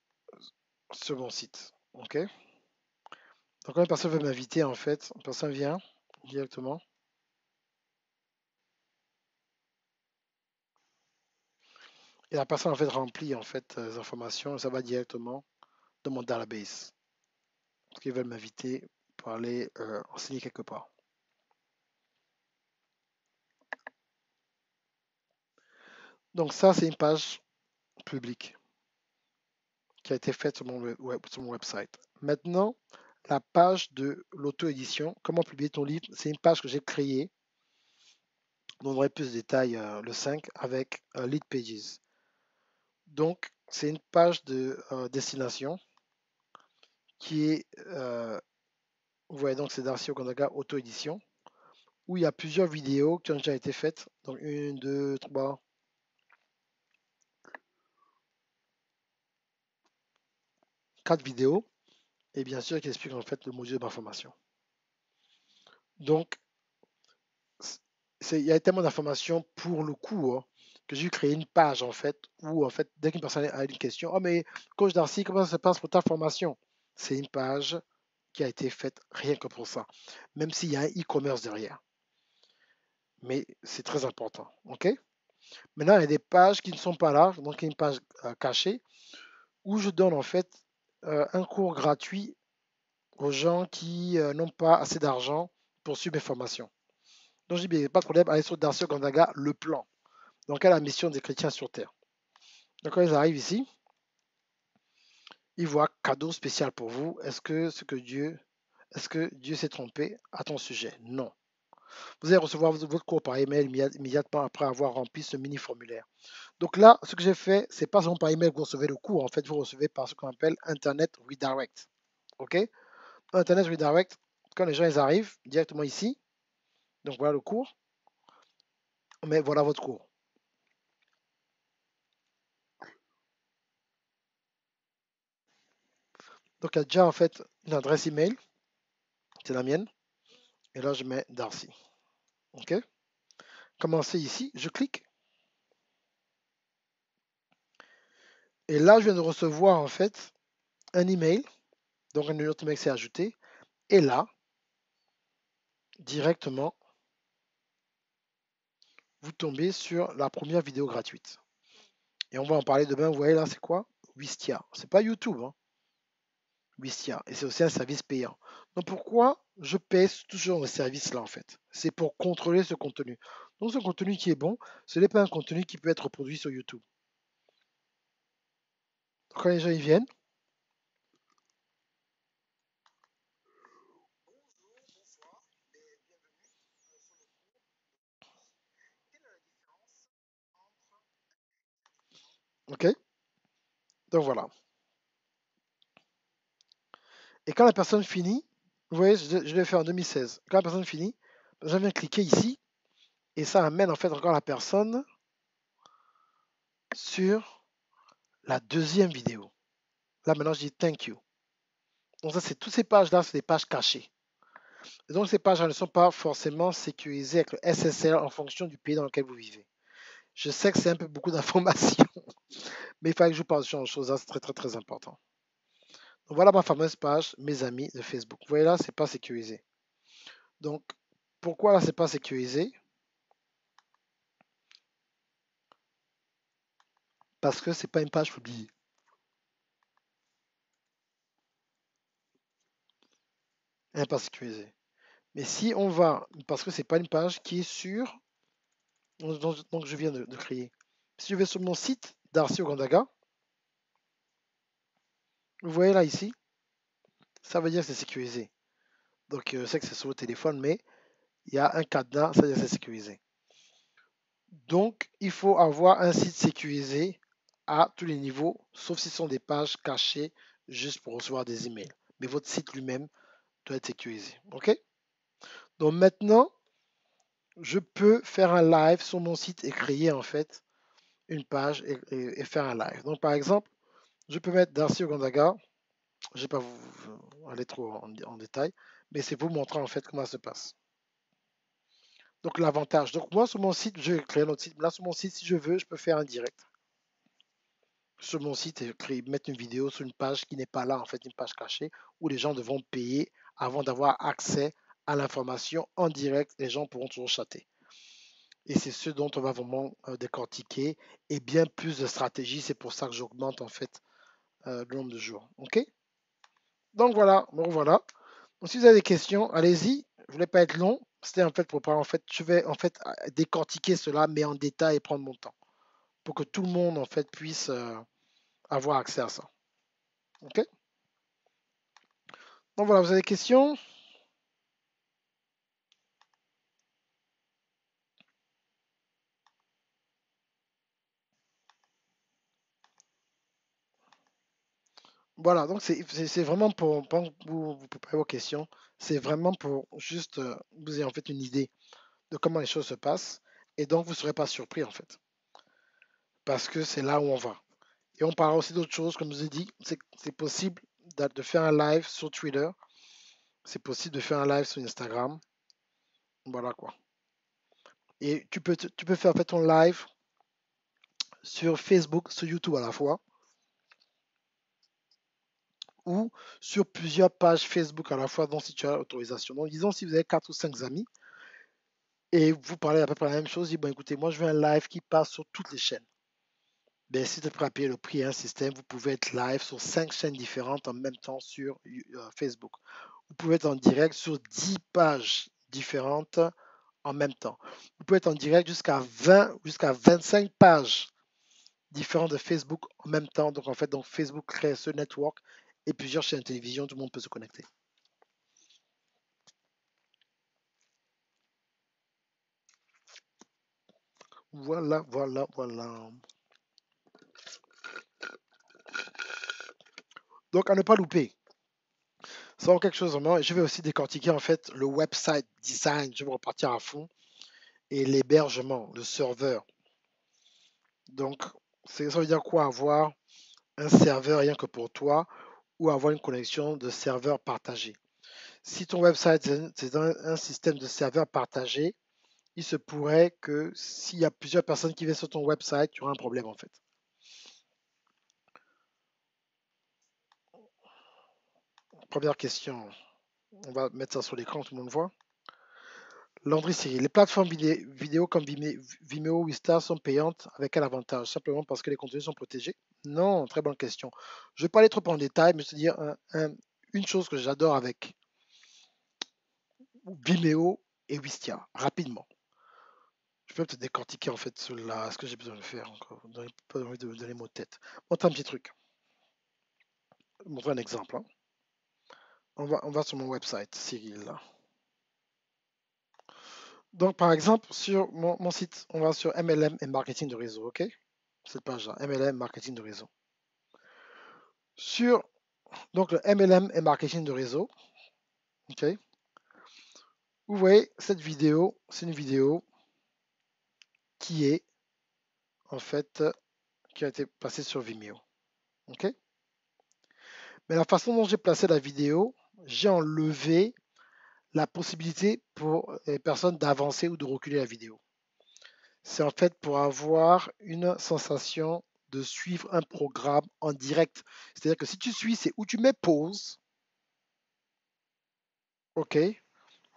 sur mon site. Ok. Donc quand une personne veut m'inviter, en fait, une personne vient directement. Et la personne en fait remplit en fait les informations et ça va directement dans mon database. Parce qu'ils veulent m'inviter pour aller enseigner quelque part. Donc ça, c'est une page publique qui a été faite sur mon website. Maintenant, la page de l'auto-édition, comment publier ton livre, c'est une page que j'ai créée. On donnerait plus de détails le 5 avec Lead Pages. Donc, c'est une page de destination qui est, vous voyez donc c'est Darcy Ogondaga auto-édition, où il y a plusieurs vidéos qui ont déjà été faites. Donc, une, deux, trois, quatre vidéos. Et bien sûr, qui expliquent en fait le module d'information. Donc, il y a tellement d'informations pour le cours que j'ai créé une page en fait où en fait dès qu'une personne a une question, oh mais coach Darcy, comment ça se passe pour ta formation? C'est une page qui a été faite rien que pour ça, même s'il y a un e-commerce derrière. Mais c'est très important, ok? Maintenant, il y a des pages qui ne sont pas là, donc il y a une page cachée où je donne en fait un cours gratuit aux gens qui n'ont pas assez d'argent pour suivre mes formations. Donc je dis, bien, pas de problème, allez sur Darcy Gandaga, le plan. Donc, à la mission des chrétiens sur terre. Donc, quand ils arrivent ici, ils voient cadeau spécial pour vous. Est-ce que Dieu s'est trompé à ton sujet? Non. Vous allez recevoir votre cours par email immédiatement après avoir rempli ce mini formulaire. Donc là, ce que j'ai fait, c'est pas seulement par email que vous recevez le cours. En fait, vous recevez par ce qu'on appelle Internet Redirect. OK? Internet Redirect, quand les gens ils arrivent directement ici, donc voilà le cours, mais voilà votre cours. Donc, il y a déjà en fait une adresse email, c'est la mienne. Et là, je mets Darcy. OK? Commencer ici, je clique. Et là, je viens de recevoir en fait un email. Donc, un autre email s'est ajouté. Et là, directement, vous tombez sur la première vidéo gratuite. Et on va en parler demain. Vous voyez là, c'est quoi? Wistia. C'est pas YouTube, hein. Wistia. Et c'est aussi un service payant. Donc pourquoi je paie toujours le service là en fait? C'est pour contrôler ce contenu. Donc ce contenu qui est bon, ce n'est pas un contenu qui peut être reproduit sur YouTube. Donc quand les gens y viennent, ok? Donc voilà. Et quand la personne finit, vous voyez, je l'ai fait en 2016. Quand la personne finit, je viens cliquer ici et ça amène en fait encore la personne sur la deuxième vidéo. Là maintenant je dis thank you. Donc ça c'est toutes ces pages là, c'est des pages cachées. Et donc ces pages ne sont pas forcément sécurisées avec le SSL en fonction du pays dans lequel vous vivez. Je sais que c'est un peu beaucoup d'informations, mais il fallait que je vous parle de ce genre de choses là, c'est très très très important. Donc voilà ma fameuse page, mes amis de Facebook. Vous voyez là, c'est pas sécurisé. Donc pourquoi là c'est pas sécurisé? Parce que c'est pas une page publiée. Elle n'est pas sécurisée. Mais si on va, parce que c'est pas une page qui est sur, donc je viens de créer. Si je vais sur mon site Darcy Ogandaga, vous voyez là ici, ça veut dire que c'est sécurisé. Donc je sais que c'est sur le téléphone, mais il y a un cadenas, ça veut dire que c'est sécurisé. Donc il faut avoir un site sécurisé à tous les niveaux, sauf si ce sont des pages cachées juste pour recevoir des emails. Mais votre site lui-même doit être sécurisé. OK? Donc maintenant, je peux faire un live sur mon site et créer en fait une page et faire un live. Donc par exemple, je peux mettre Darcy Ogandaga. Je ne vais pas vous aller trop en détail, mais c'est pour vous montrer en fait comment ça se passe. Donc l'avantage. Donc moi sur mon site, je vais créer un autre site. Là sur mon site, si je veux, je peux faire un direct sur mon site et mettre une vidéo sur une page qui n'est pas là, en fait, une page cachée, où les gens devront payer avant d'avoir accès à l'information en direct. Les gens pourront toujours chatter. Et c'est ce dont on va vraiment décortiquer et bien plus de stratégies. C'est pour ça que j'augmente en fait le nombre de jours. OK? Donc voilà, me revoilà. Donc si vous avez des questions, allez-y. Je ne voulais pas être long. C'était en fait pour parler. En fait, je vais en fait décortiquer cela, mais en détail et prendre mon temps pour que tout le monde en fait puisse avoir accès à ça. OK? Donc voilà, vous avez des questions? Voilà, donc c'est vraiment pour, pendant que vous préparez vos questions, c'est vraiment pour juste vous ayez en fait une idée de comment les choses se passent et donc vous ne serez pas surpris en fait parce que c'est là où on va. Et on parlera aussi d'autres choses, comme je vous ai dit, c'est possible de faire un live sur Twitter, c'est possible de faire un live sur Instagram, voilà quoi. Et tu peux faire en fait ton live sur Facebook, sur YouTube à la fois ou sur plusieurs pages Facebook à la fois, donc si tu as l'autorisation. Donc disons si vous avez 4 ou 5 amis et vous parlez à peu près la même chose, dites bon écoutez, moi je veux un live qui passe sur toutes les chaînes. Ben, si tu es prêt à payer le prix à un système, vous pouvez être live sur 5 chaînes différentes en même temps sur Facebook. Vous pouvez être en direct sur 10 pages différentes en même temps. Vous pouvez être en direct jusqu'à 20, jusqu'à 25 pages différentes de Facebook en même temps. Donc en fait, donc Facebook crée ce network et plusieurs chaînes de télévision, tout le monde peut se connecter. Voilà, voilà, voilà. Donc à ne pas louper. C'est vraiment quelque chose vraiment. Je vais aussi décortiquer en fait le website design. Je vais repartir à fond et l'hébergement, le serveur. Donc ça veut dire quoi avoir un serveur rien que pour toi ou avoir une connexion de serveur partagé. Si ton website c'est un système de serveur partagé, il se pourrait que s'il y a plusieurs personnes qui viennent sur ton website, tu auras un problème en fait. Première question, on va mettre ça sur l'écran, tout le monde voit. Landry Cyril, les plateformes vidéo comme Vimeo ou Wistar sont payantes avec quel avantage? Simplement parce que les contenus sont protégés? Non, très bonne question. Je ne vais pas aller trop en détail, mais je vais te dire une chose que j'adore avec Vimeo et Wistia, rapidement. Je peux te décortiquer en fait cela. Est-ce que j'ai besoin de le faire encore? Pas envie de me donner mon tête. Montre un petit truc. Je vais montrer un exemple. Hein. On va sur mon website, Cyril. Là. Donc, par exemple, sur mon site, on va sur MLM et marketing de réseau, ok? Cette page-là, MLM, marketing de réseau. Sur donc le MLM et marketing de réseau, ok? Vous voyez, cette vidéo, c'est une vidéo qui est en fait qui a été passée sur Vimeo, ok? Mais la façon dont j'ai placé la vidéo, j'ai enlevé la possibilité pour les personnes d'avancer ou de reculer la vidéo. C'est en fait pour avoir une sensation de suivre un programme en direct. C'est-à-dire que si tu suis, c'est où tu mets pause, ok,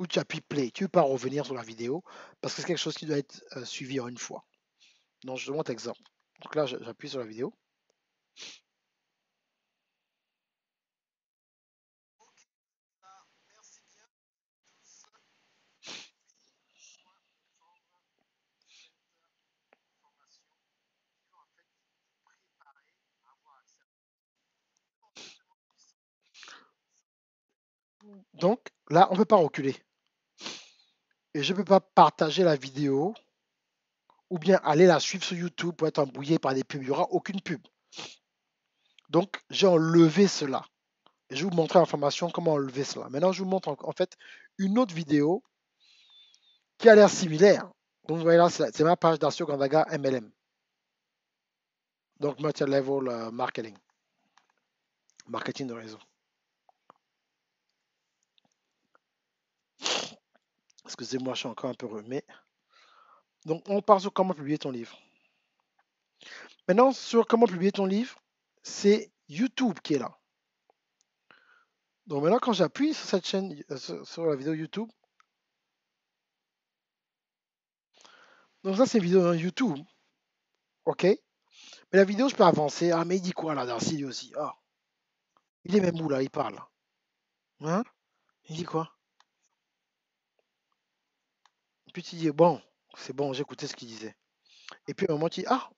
ou tu appuies play. Tu ne veux pas revenir sur la vidéo parce que c'est quelque chose qui doit être suivi en une fois. Donc je te montre exemple. Donc là, j'appuie sur la vidéo. Donc là, on ne peut pas reculer. Et je ne peux pas partager la vidéo ou bien aller la suivre sur YouTube pour être embrouillé par des pubs. Il n'y aura aucune pub. Donc, j'ai enlevé cela. Et je vais vous montrer en formation comment enlever cela. Maintenant, je vous montre en fait une autre vidéo qui a l'air similaire. Donc, vous voyez là, c'est ma page d'Assio Gandaga MLM. Donc, multi-level marketing. Marketing de réseau. Excusez-moi, je suis encore un peu remis. Donc, on part sur comment publier ton livre. Maintenant, sur comment publier ton livre, c'est YouTube qui est là. Donc, maintenant, quand j'appuie sur cette chaîne, sur la vidéo YouTube, donc ça, c'est une vidéo dans YouTube. OK? Mais la vidéo, je peux avancer. Ah, mais il dit quoi là, Darcy, lui aussi? Ah, il est même où là? Il parle. Hein? Il dit quoi? Puis tu dis, bon, c'est bon, j'ai écouté ce qu'il disait. Et puis à un moment, tu dis, ah,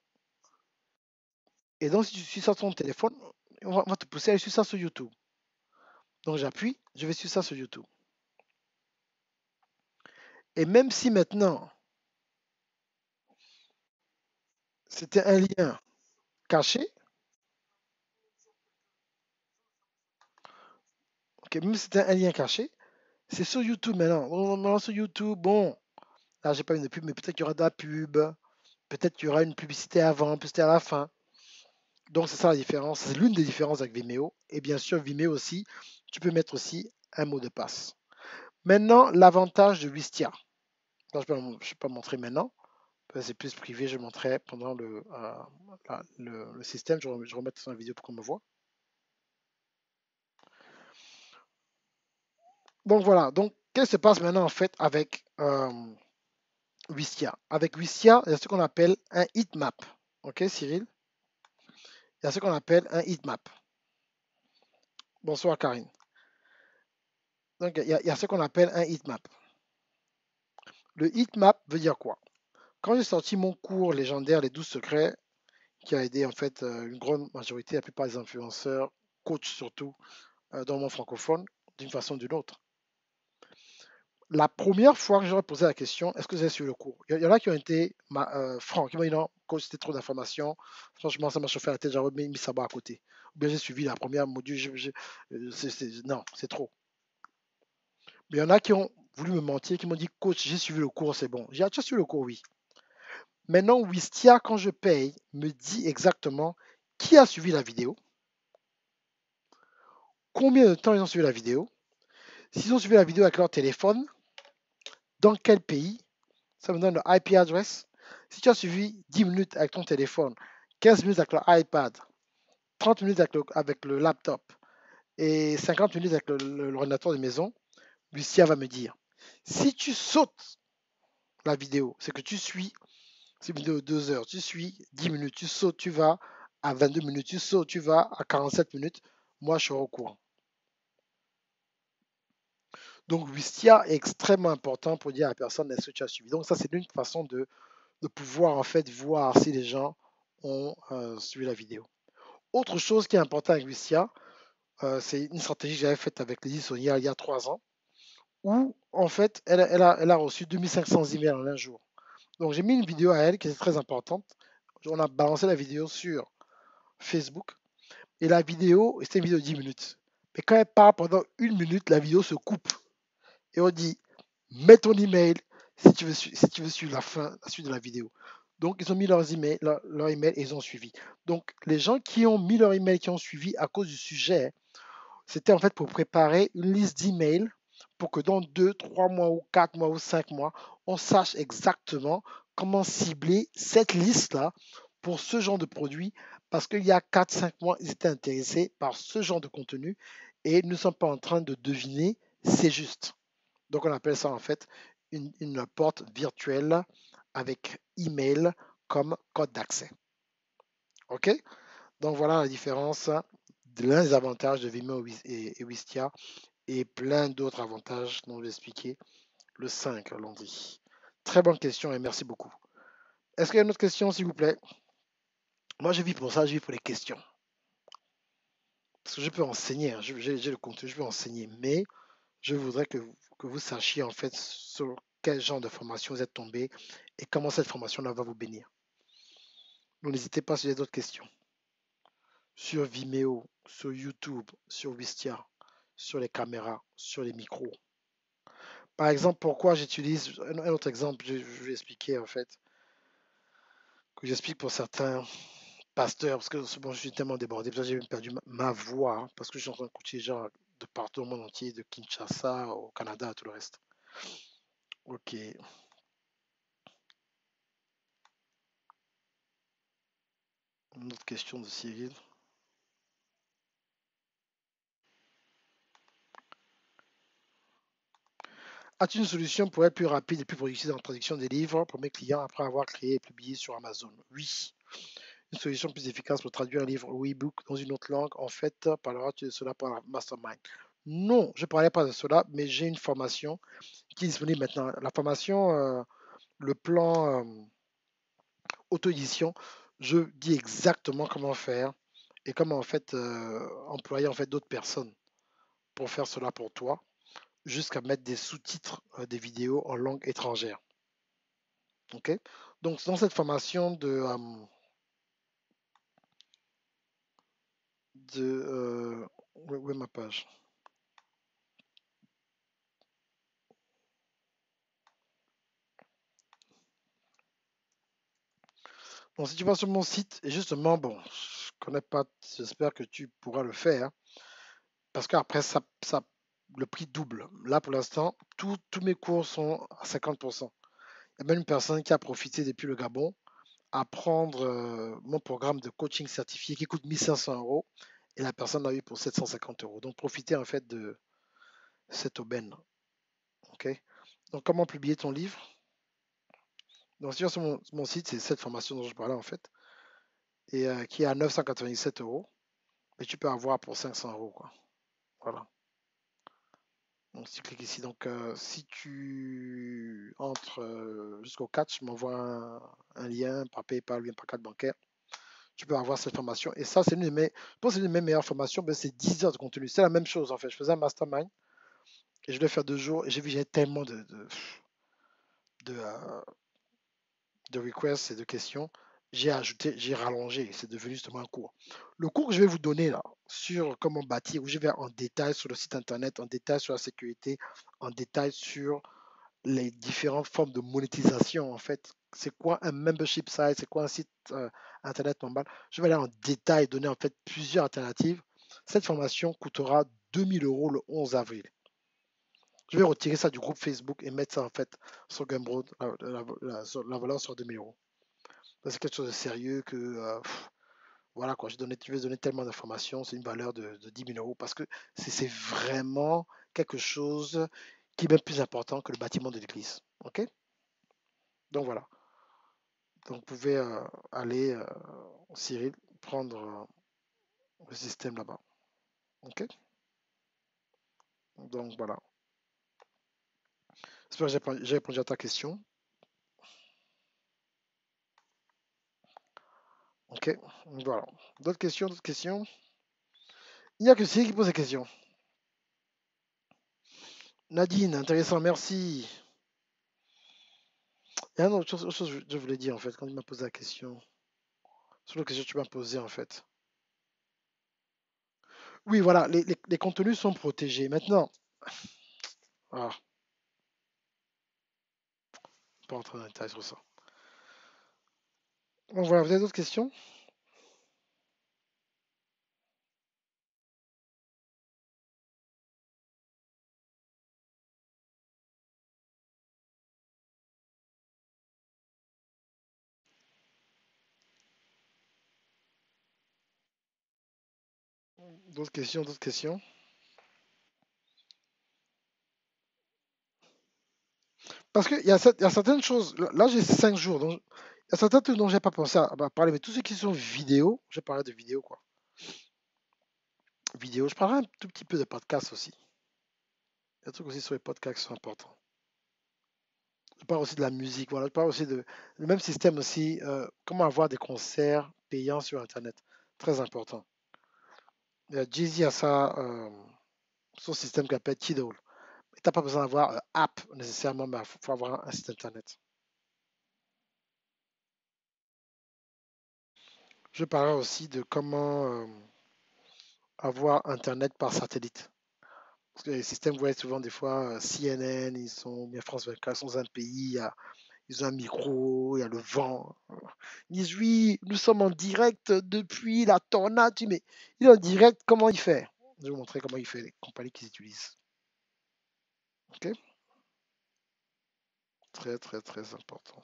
et donc si tu suis ça sur ton téléphone, on va te pousser à aller suivre ça sur YouTube. Donc j'appuie, je vais suivre ça sur YouTube. Et même si maintenant, c'était un lien caché, ok, même si c'était un lien caché, c'est sur YouTube maintenant. Maintenant sur YouTube, bon, là j'ai pas une pub, mais peut-être qu'il y aura de la pub, peut-être qu'il y aura une publicité avant, publicité à la fin. Donc c'est ça la différence, c'est l'une des différences avec Vimeo. Et bien sûr, Vimeo aussi, tu peux mettre aussi un mot de passe. Maintenant, l'avantage de Wistia. Je ne vais pas montrer maintenant, c'est plus privé, je montrerai pendant le système, je remets sur la vidéo pour qu'on me voit. Donc voilà, donc qu'est-ce qui se passe maintenant en fait avec Wistia? Avec Wistia, il y a ce qu'on appelle un heatmap. Ok Cyril? Il y a ce qu'on appelle un heatmap. Bonsoir Karine. Donc il y a ce qu'on appelle un heatmap. Le heatmap veut dire quoi? Quand j'ai sorti mon cours légendaire, les 12 secrets, qui a aidé en fait une grande majorité, la plupart des influenceurs, coachs surtout, dans le monde francophone, d'une façon ou d'une autre. La première fois que j'aurais posé la question, est-ce que vous avez suivi le cours? Il y en a qui ont été francs, qui m'ont dit non, coach, c'était trop d'informations. Franchement, ça m'a chauffé la tête, j'aurais mis ça bas à côté. Ou bien j'ai suivi la première module, non, c'est trop. Mais il y en a qui ont voulu me mentir, qui m'ont dit coach, j'ai suivi le cours, c'est bon. J'ai déjà suivi le cours, oui. Maintenant, Wistia, quand je paye, me dit exactement qui a suivi la vidéo, combien de temps ils ont suivi la vidéo, s'ils ont suivi la vidéo avec leur téléphone, dans quel pays, ça me donne le IP address. Si tu as suivi 10 minutes avec ton téléphone, 15 minutes avec l'iPad, 30 minutes avec le laptop et 50 minutes avec l'ordinateur de maison, Lucia va me dire. Si tu sautes la vidéo, c'est que tu suis, c'est une vidéo de 2 heures, tu suis 10 minutes, tu sautes, tu vas à 22 minutes, tu sautes, tu vas à 47 minutes, moi je serai au courant. Donc Wistia est extrêmement important pour dire à la personne est-ce que tu as suivi. Donc ça c'est une façon de pouvoir en fait voir si les gens ont suivi la vidéo. Autre chose qui est importante avec Wistia, c'est une stratégie que j'avais faite avec Lydie Sonia il y a 3 ans, où en fait elle a reçu 2500 emails en un jour. Donc j'ai mis une vidéo à elle qui était très importante. On a balancé la vidéo sur Facebook et la vidéo, c'était une vidéo de 10 minutes. Mais quand elle parle pendant 1 minute, la vidéo se coupe et on dit mets ton email si tu veux suivre la suite de la vidéo. Donc ils ont mis leur email et ils ont suivi. Donc les gens qui ont mis leur email, qui ont suivi à cause du sujet, c'était en fait pour préparer une liste d'emails pour que dans 2, 3 mois ou 4 mois ou 5 mois, on sache exactement comment cibler cette liste-là pour ce genre de produit parce qu'il y a 4-5 mois, ils étaient intéressés par ce genre de contenu et ils ne sont pas en train de deviner, c'est juste. Donc on appelle ça en fait une porte virtuelle avec email comme code d'accès. OK? Donc voilà la différence de l'un des avantages de Vimeo et Wistia et plein d'autres avantages dont je vais expliquer le 5 lundi. Très bonne question et merci beaucoup. Est-ce qu'il y a une autre question, s'il vous plaît? Moi, je vis pour ça, je vis pour les questions. Parce que je peux enseigner, hein, j'ai le contenu, je peux enseigner, mais je voudrais que vous sachiez en fait sur quel genre de formation vous êtes tombé et comment cette formation-là va vous bénir. Donc n'hésitez pas si vous avez d'autres questions. Sur Vimeo, sur YouTube, sur Wistia, sur les caméras, sur les micros. Par exemple, pourquoi j'utilise un autre exemple, je vais expliquer en fait, que j'explique pour certains pasteurs, parce que bon, je suis tellement débordé, j'ai même perdu ma voix, hein, parce que je suis en train de coacher les gens de partout au monde entier, de Kinshasa au Canada, tout le reste. Ok. Une autre question de Cyril. As-tu une solution pour être plus rapide et plus productive dans la traduction des livres pour mes clients après avoir créé et publié sur Amazon? Oui. Une solution plus efficace pour traduire un livre ou e-book dans une autre langue, en fait, parleras-tu de cela pour la mastermind? Non, je ne parlais pas de cela, mais j'ai une formation qui est disponible maintenant. La formation, le plan auto-édition, je dis exactement comment faire et comment en fait employer en fait d'autres personnes pour faire cela pour toi, jusqu'à mettre des sous-titres des vidéos en langue étrangère. Ok? Donc dans cette formation où est ma page? Donc si tu vas sur mon site, et justement, bon, je connais pas, j'espère que tu pourras le faire, hein, parce qu'après le prix double. Là pour l'instant, tous mes cours sont à 50%. Il y a même une personne qui a profité depuis le Gabon à prendre mon programme de coaching certifié qui coûte 1500 euros et la personne l'a eu pour 750 euros. Donc profitez en fait de cette aubaine. Ok. Donc comment publier ton livre? Donc si tu vas sur mon site, c'est cette formation dont je parlais en fait, et qui est à 997 euros, mais tu peux avoir pour 500 euros, quoi. Voilà. Donc si tu cliques ici, donc si tu entres jusqu'au 4, je m'envoie un lien par PayPal ou bien par carte bancaire. Tu peux avoir cette formation. Et ça, c'est une de mes, je pense que c'est une de mes meilleures formations. Ben, c'est 10 heures de contenu. C'est la même chose en fait. Je faisais un mastermind et je devais faire 2 jours et j'ai vu que j'avais tellement de, euh, de requests et de questions. J'ai ajouté, j'ai rallongé. C'est devenu justement un cours. Le cours que je vais vous donner là sur comment bâtir, où je vais en détail sur le site internet, en détail sur la sécurité, en détail sur les différentes formes de monétisation en fait. C'est quoi un membership site, c'est quoi un site internet normal. Je vais aller en détail, donner en fait plusieurs alternatives. Cette formation coûtera 2 000 € le 11 avril. Je vais retirer ça du groupe Facebook et mettre ça en fait sur Gumroad, la valeur sur 2 000 €. C'est quelque chose de sérieux que voilà quoi, je vais donner tellement d'informations, c'est une valeur de 10 000 € parce que c'est vraiment quelque chose qui est même plus important que le bâtiment de l'église. Ok? Donc voilà. Donc vous pouvez aller, Cyril, prendre le système là-bas. Ok? Donc voilà. J'espère que j'ai répondu à ta question. Ok? Voilà. D'autres questions, d'autres questions? Il n'y a que Cyril qui pose des questions. Nadine, intéressant, merci. Il y a une autre chose que je voulais dire en fait quand tu m'as posé la question. Sur la question que tu m'as posée en fait. Oui, voilà, les contenus sont protégés. Maintenant, ah, pas entrer dans les détails sur ça. Donc voilà, vous avez d'autres questions? D'autres questions, d'autres questions? Parce qu'il y a certaines choses. Là, j'ai 5 jours. Donc, il y a certains trucs dont j'ai pas pensé à parler. Mais tous ceux qui sont vidéo, je parlerai de vidéo quoi. Vidéo, je parlerai un tout petit peu de podcast aussi. Il y a des trucs aussi sur les podcasts qui sont importants. Je parle aussi de la musique. Voilà, je parle aussi de le même système aussi. Comment avoir des concerts payants sur Internet. Très important. Jay-Z a ça, son système qu'il appelle Tidal. Tu n'as pas besoin d'avoir app nécessairement, mais il faut avoir un site internet. Je parlerai aussi de comment avoir internet par satellite. Parce que les systèmes, vous voyez souvent des fois CNN, ils sont bien France 24, ils sont dans un pays, ils ont un micro, il y a le vent. Ils disent oui, nous sommes en direct depuis la tornade. Tu dis, mais il est en direct, comment il fait? Je vais vous montrer comment il fait les compagnies qu'ils utilisent. Ok? Très très très important.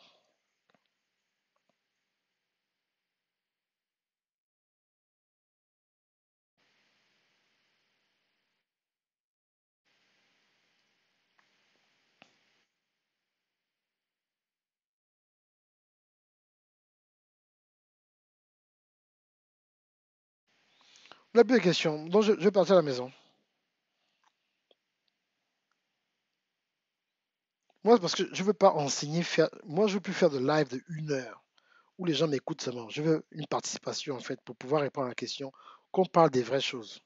La plus de questions. Donc je vais partir à la maison. Moi, parce que je veux pas enseigner, faire. Moi, je veux plus faire de live de 1 heure où les gens m'écoutent seulement. Je veux une participation en fait pour pouvoir répondre à la question, qu'on parle des vraies choses.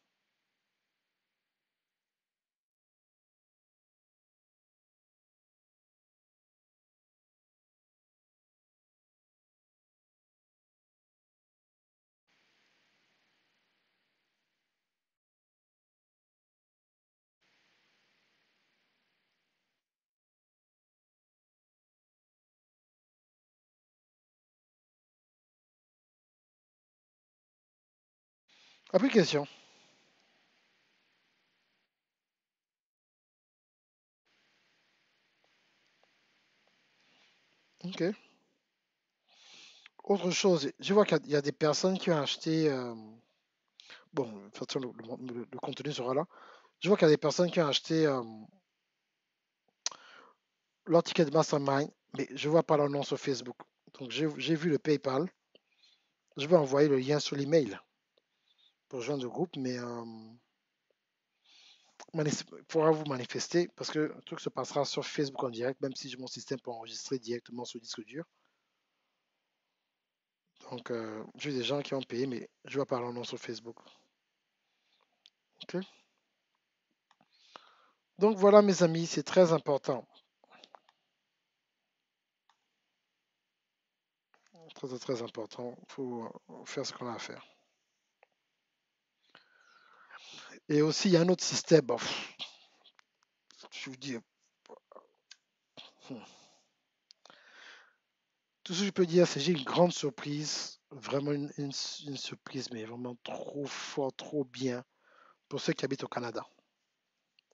Application. Ok. Autre chose, je vois qu'il y a des personnes qui ont acheté. Bon, de toute façon, le contenu sera là. Je vois qu'il y a des personnes qui ont acheté leur ticket de mastermind, mais je vois pas leur nom sur Facebook. Donc j'ai vu le PayPal. Je vais envoyer le lien sur l'email pour joindre le groupe, mais il faudra vous manifester parce que le truc se passera sur Facebook en direct, même si mon système peut enregistrer directement sur le disque dur. Donc, j'ai des gens qui ont payé, mais je vais pas leur nom sur Facebook. Ok. Donc voilà, mes amis, c'est très important. Très, très, très important. Il faut faire ce qu'on a à faire. Et aussi, il y a un autre système. Bon, je vous dis, hmm, tout ce que je peux dire, c'est que j'ai une grande surprise. Vraiment une surprise, mais vraiment trop fort, trop bien pour ceux qui habitent au Canada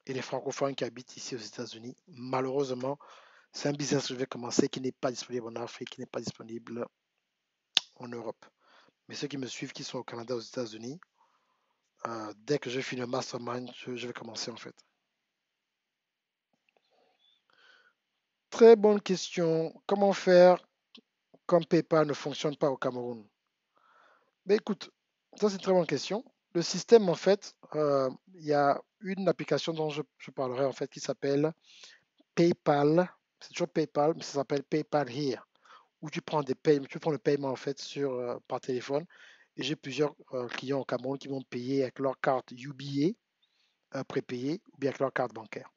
et les francophones qui habitent ici aux États-Unis. Malheureusement, c'est un business que je vais commencer qui n'est pas disponible en Afrique, qui n'est pas disponible en Europe. Mais ceux qui me suivent, qui sont au Canada, aux États-Unis, dès que je finis le mastermind, je vais commencer en fait. Très bonne question. Comment faire quand PayPal ne fonctionne pas au Cameroun? Ben écoute, ça c'est une très bonne question. Le système, en fait, il y a une application dont je parlerai en fait qui s'appelle PayPal. C'est toujours PayPal, mais ça s'appelle PayPal Here, où tu prends tu prends le paiement en fait par téléphone. Et j'ai plusieurs clients au Cameroun qui vont payer avec leur carte UBA prépayée ou bien avec leur carte bancaire.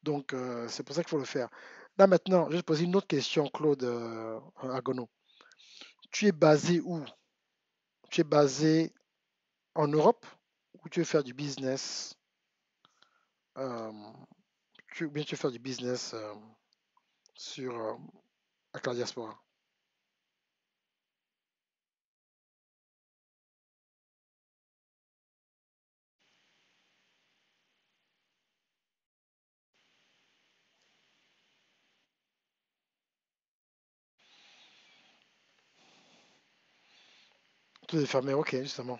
Donc c'est pour ça qu'il faut le faire. Là maintenant, je vais te poser une autre question, Claude Agono. Tu es basé où? Tu es basé en Europe ou tu veux faire du business euh, ou bien tu veux faire du business avec la diaspora? Tout est fermé, ok, justement.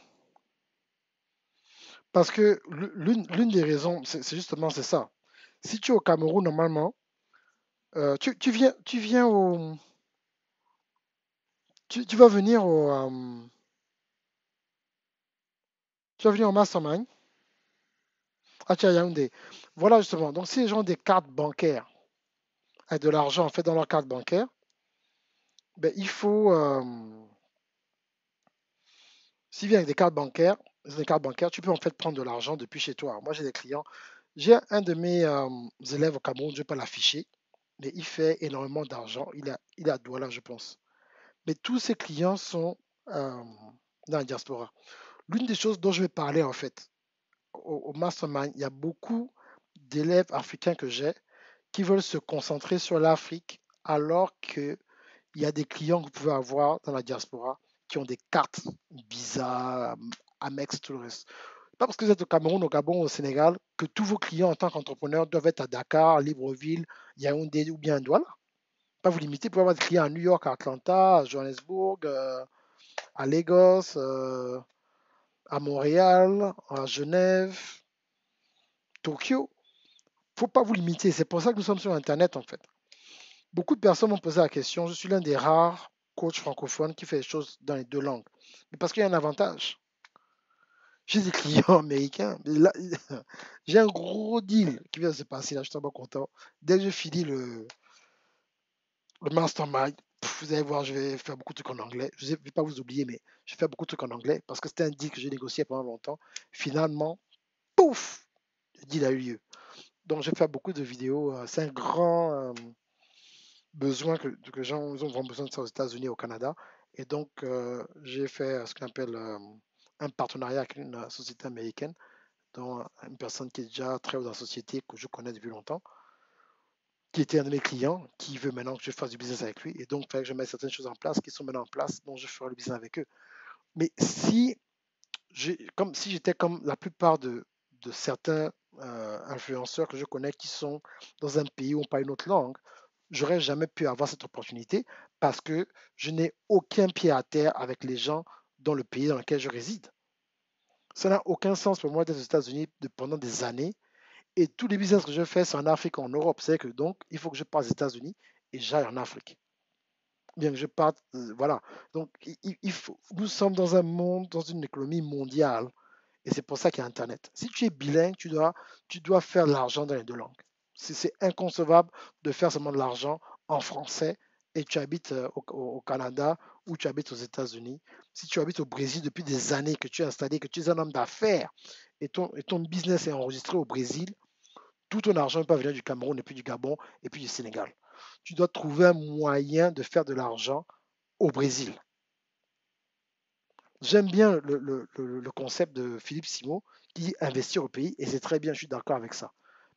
Parce que l'une des raisons, c'est justement c'est ça. Si tu es au Cameroun, normalement, tu viens tu vas venir tu vas venir au Mastermind à Yaoundé. Voilà justement. Donc si les gens ont des cartes bancaires avec de l'argent en fait dans leur carte bancaire, ben, s'ils viennent avec des cartes bancaires, tu peux en fait prendre de l'argent depuis chez toi. Moi j'ai des clients. J'ai un de mes élèves au Cameroun, je ne vais pas l'afficher, mais il fait énormément d'argent. Il est à Douala, je pense. Mais tous ses clients sont euh, dans la diaspora. L'une des choses dont je vais parler en fait au Mastermind, il y a beaucoup d'élèves africains que j'ai qui veulent se concentrer sur l'Afrique alors qu'il y a des clients que vous pouvez avoir dans la diaspora qui ont des cartes Visa, Amex, tout le reste. Pas parce que vous êtes au Cameroun, au Gabon, au Sénégal, que tous vos clients en tant qu'entrepreneur doivent être à Dakar, Libreville, Yaoundé ou bien Douala. Pas vous limiter, vous pouvez avoir des clients à New York, à Atlanta, à Johannesburg, à Lagos, à Montréal, à Genève, Tokyo. Il ne faut pas vous limiter. C'est pour ça que nous sommes sur Internet, en fait. Beaucoup de personnes m'ont posé la question. Je suis l'un des rares coachs francophones qui fait les choses dans les deux langues. Mais parce qu'il y a un avantage. J'ai des clients américains. Mais là, j'ai un gros deal qui vient de se passer. Là, je suis tellement content. Dès que je finis le mastermind, vous allez voir, je vais faire beaucoup de trucs en anglais. Je ne vais pas vous oublier, mais je vais faire beaucoup de trucs en anglais parce que c'était un deal que j'ai négocié pendant longtemps. Finalement, pouf, le deal a eu lieu. Donc, je vais faire beaucoup de vidéos. C'est un grand besoin que les gens ils ont besoin de ça aux États-Unis et au Canada. Et donc, j'ai fait ce qu'on appelle un partenariat avec une société américaine, dont une personne qui est déjà très haut dans la société, que je connais depuis longtemps, qui était un de mes clients, qui veut maintenant que je fasse du business avec lui. Et donc, il fallait que je mette certaines choses en place qui sont maintenant en place, dont je ferai le business avec eux. Mais si j'étais comme la plupart de certains influenceurs que je connais qui sont dans un pays où on parle une autre langue, j'aurais jamais pu avoir cette opportunité parce que je n'ai aucun pied à terre avec les gens dans le pays dans lequel je réside. Ça n'a aucun sens pour moi d'être aux États-Unis pendant des années et tous les business que je fais, c'est en Afrique, en Europe. C'est que donc, il faut que je parte aux États-Unis et j'aille en Afrique. Bien que je parte, voilà. Donc, nous sommes dans un monde, dans une économie mondiale et c'est pour ça qu'il y a Internet. Si tu es bilingue, tu dois faire de l'argent dans les deux langues. C'est inconcevable de faire seulement de l'argent en français et tu habites au Canada ou tu habites aux États-Unis. Si tu habites au Brésil depuis des années, que tu es installé, que tu es un homme d'affaires et ton business est enregistré au Brésil, tout ton argent peut venir du Cameroun et puis du Gabon et puis du Sénégal. Tu dois trouver un moyen de faire de l'argent au Brésil. J'aime bien le concept de Philippe Simo qui investit au pays et c'est très bien, je suis d'accord avec ça.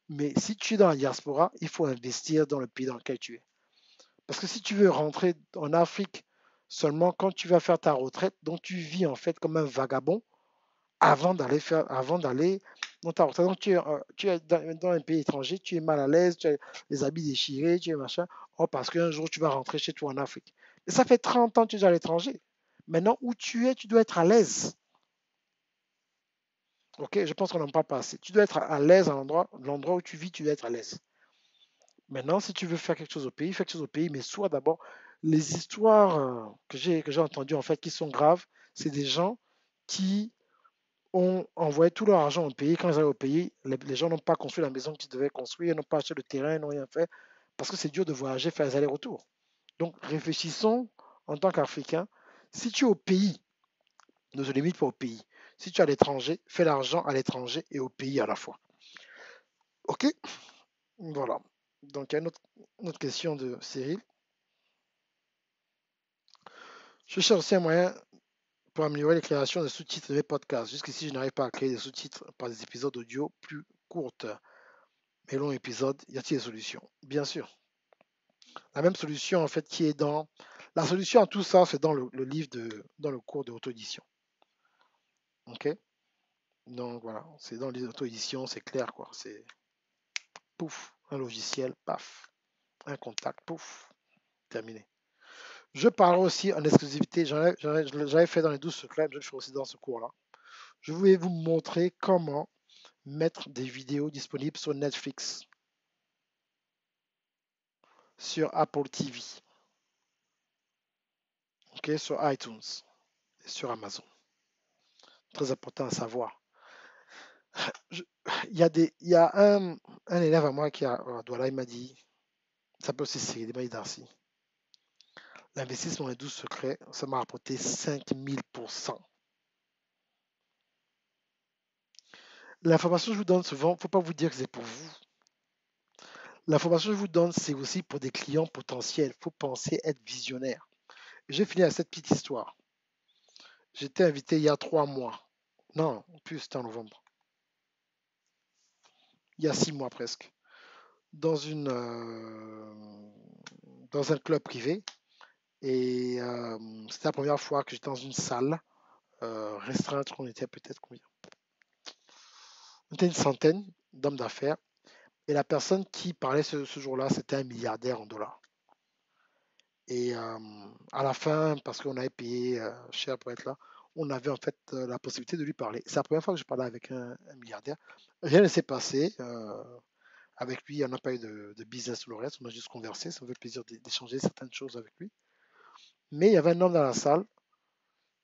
Mais si tu es dans la diaspora, il faut investir dans le pays dans lequel tu es. Parce que si tu veux rentrer en Afrique seulement quand tu vas faire ta retraite, donc tu vis en fait comme un vagabond avant d'aller dans ta retraite. Donc, tu es dans un pays étranger, tu es mal à l'aise, tu as les habits déchirés, tu es machin, oh, parce qu'un jour tu vas rentrer chez toi en Afrique. Et ça fait 30 ans que tu es à l'étranger. Maintenant, où tu es, tu dois être à l'aise. Ok, je pense qu'on n'en parle pas assez. Tu dois être à l'aise à l'endroit où tu vis, tu dois être à l'aise. Maintenant, si tu veux faire quelque chose au pays, fais quelque chose au pays, mais sois d'abord. Les histoires que j'ai entendues, en fait, qui sont graves, c'est des gens qui ont envoyé tout leur argent au pays. Quand ils arrivent au pays, les gens n'ont pas construit la maison qu'ils devaient construire, n'ont pas acheté le terrain, n'ont rien fait, parce que c'est dur de voyager, faire les allers-retours. Donc, réfléchissons en tant qu'Africains. Si tu es au pays, ne te limite pas au pays. Si tu es à l'étranger, fais l'argent à l'étranger et au pays à la fois. OK? Voilà. Donc, il y a une autre question de Cyril. Je cherche aussi un moyen pour améliorer les créations de sous-titres de mes podcasts. Jusqu'ici, je n'arrive pas à créer des sous-titres par des épisodes audio plus courtes. Mais long épisode, y a-t-il des solutions? Bien sûr. La même solution, en fait, qui est dans. La solution à tout ça, c'est dans le livre, dans le cours de auto-édition. OK? Donc voilà, c'est dans les auto-éditions, c'est clair, quoi. C'est pouf, un logiciel, paf, un contact, pouf, terminé. Je parlerai aussi en exclusivité, j'avais fait dans les 12 secrets, je le ferai aussi dans ce cours-là. Je voulais vous montrer comment mettre des vidéos disponibles sur Netflix, sur Apple TV, ok, sur iTunes et sur Amazon. Très important à savoir. Je- il y a un élève à moi qui a, Douala, il m'a dit, ça peut aussi Cyril, il m'a dit Darcy, l'investissement dans les 12 secrets, ça m'a rapporté 5000%. L'information que je vous donne souvent, il ne faut pas vous dire que c'est pour vous. L'information que je vous donne, c'est aussi pour des clients potentiels. Il faut penser être visionnaire. J'ai fini à cette petite histoire. J'étais invité il y a 3 mois. Non, plus, c'était en novembre. Il y a 6 mois presque. Dans, dans un club privé. Et c'était la première fois que j'étais dans une salle restreinte. On était peut-être combien? On était une centaine d'hommes d'affaires. Et la personne qui parlait ce jour-là, c'était un milliardaire en dollars. Et à la fin, parce qu'on avait payé cher pour être là, on avait en fait la possibilité de lui parler. C'est la première fois que je parlais avec un milliardaire. Rien ne s'est passé. Avec lui, on n'a pas eu de business ou le reste. On a juste conversé. Ça me fait plaisir d'échanger certaines choses avec lui. Mais il y avait un homme dans la salle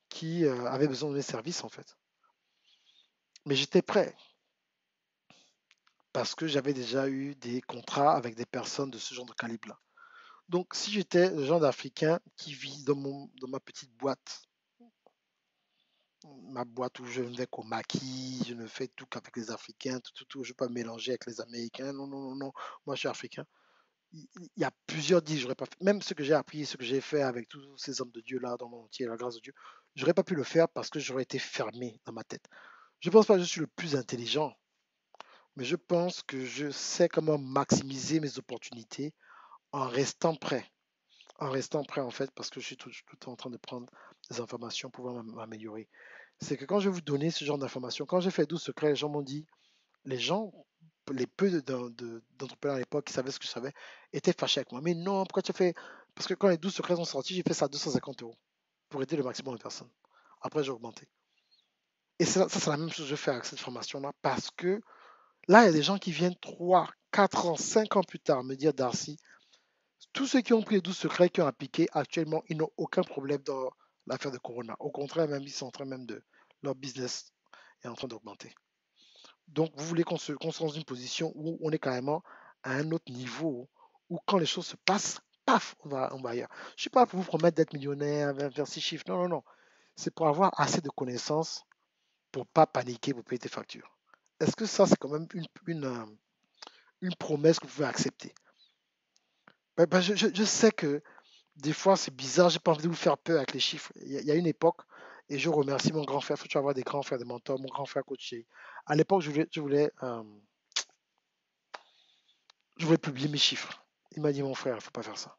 qui avait besoin de mes services en fait. Mais j'étais prêt parce que j'avais déjà eu des contrats avec des personnes de ce genre de calibre-là. Donc, si j'étais le genre d'Africain qui vit dans ma petite boîte, ma boîte où je ne vais qu'au maquis, je ne fais tout qu'avec les Africains, je ne veux pas me mélanger avec les Américains, non, non, non, non, moi je suis Africain. Il y a plusieurs dits, j'aurais pas fait, même ce que j'ai appris, ce que j'ai fait avec tous ces hommes de Dieu là dans mon entier, la grâce de Dieu, j'aurais pas pu le faire parce que j'aurais été fermé dans ma tête. Je ne pense pas que je suis le plus intelligent, mais je pense que je sais comment maximiser mes opportunités en restant prêt. En restant prêt, en fait, parce que je suis tout le temps en train de prendre des informations pour pouvoir m'améliorer. C'est que quand je vais vous donner ce genre d'informations, quand j'ai fait 12 secrets, les gens m'ont dit, les gens, les peu d'entrepreneurs à l'époque qui savaient ce que je savais, étaient fâchés avec moi. Mais non, pourquoi tu as fait. Parce que quand les 12 secrets sont sortis, j'ai fait ça à 250 € pour aider le maximum de personnes. Après, j'ai augmenté. Et ça, c'est la même chose que je fais avec cette formation-là, parce que là, il y a des gens qui viennent 3, 4 ans, 5 ans plus tard me dire, Darcy, tous ceux qui ont pris les 12 secrets, qui ont appliqué, actuellement, ils n'ont aucun problème dans l'affaire de Corona. Au contraire, même, ils sont en train même de. Leur business est en train d'augmenter. Donc, vous voulez qu'on se soit dans une position où on est carrément à un autre niveau, où quand les choses se passent, paf, on va ailleurs. Je ne suis pas pour vous promettre d'être millionnaire, faire 6 chiffres. Non, non, non. C'est pour avoir assez de connaissances pour ne pas paniquer, pour payer tes factures. Est-ce que ça, c'est quand même une promesse que vous pouvez accepter? Je sais que des fois, c'est bizarre, j'ai pas envie de vous faire peur avec les chiffres. Il y a une époque, et je remercie mon grand frère, faut toujours avoir des grands frères, des mentors, mon grand frère coaché. À l'époque, je voulais publier mes chiffres. Il m'a dit, mon frère, il ne faut pas faire ça.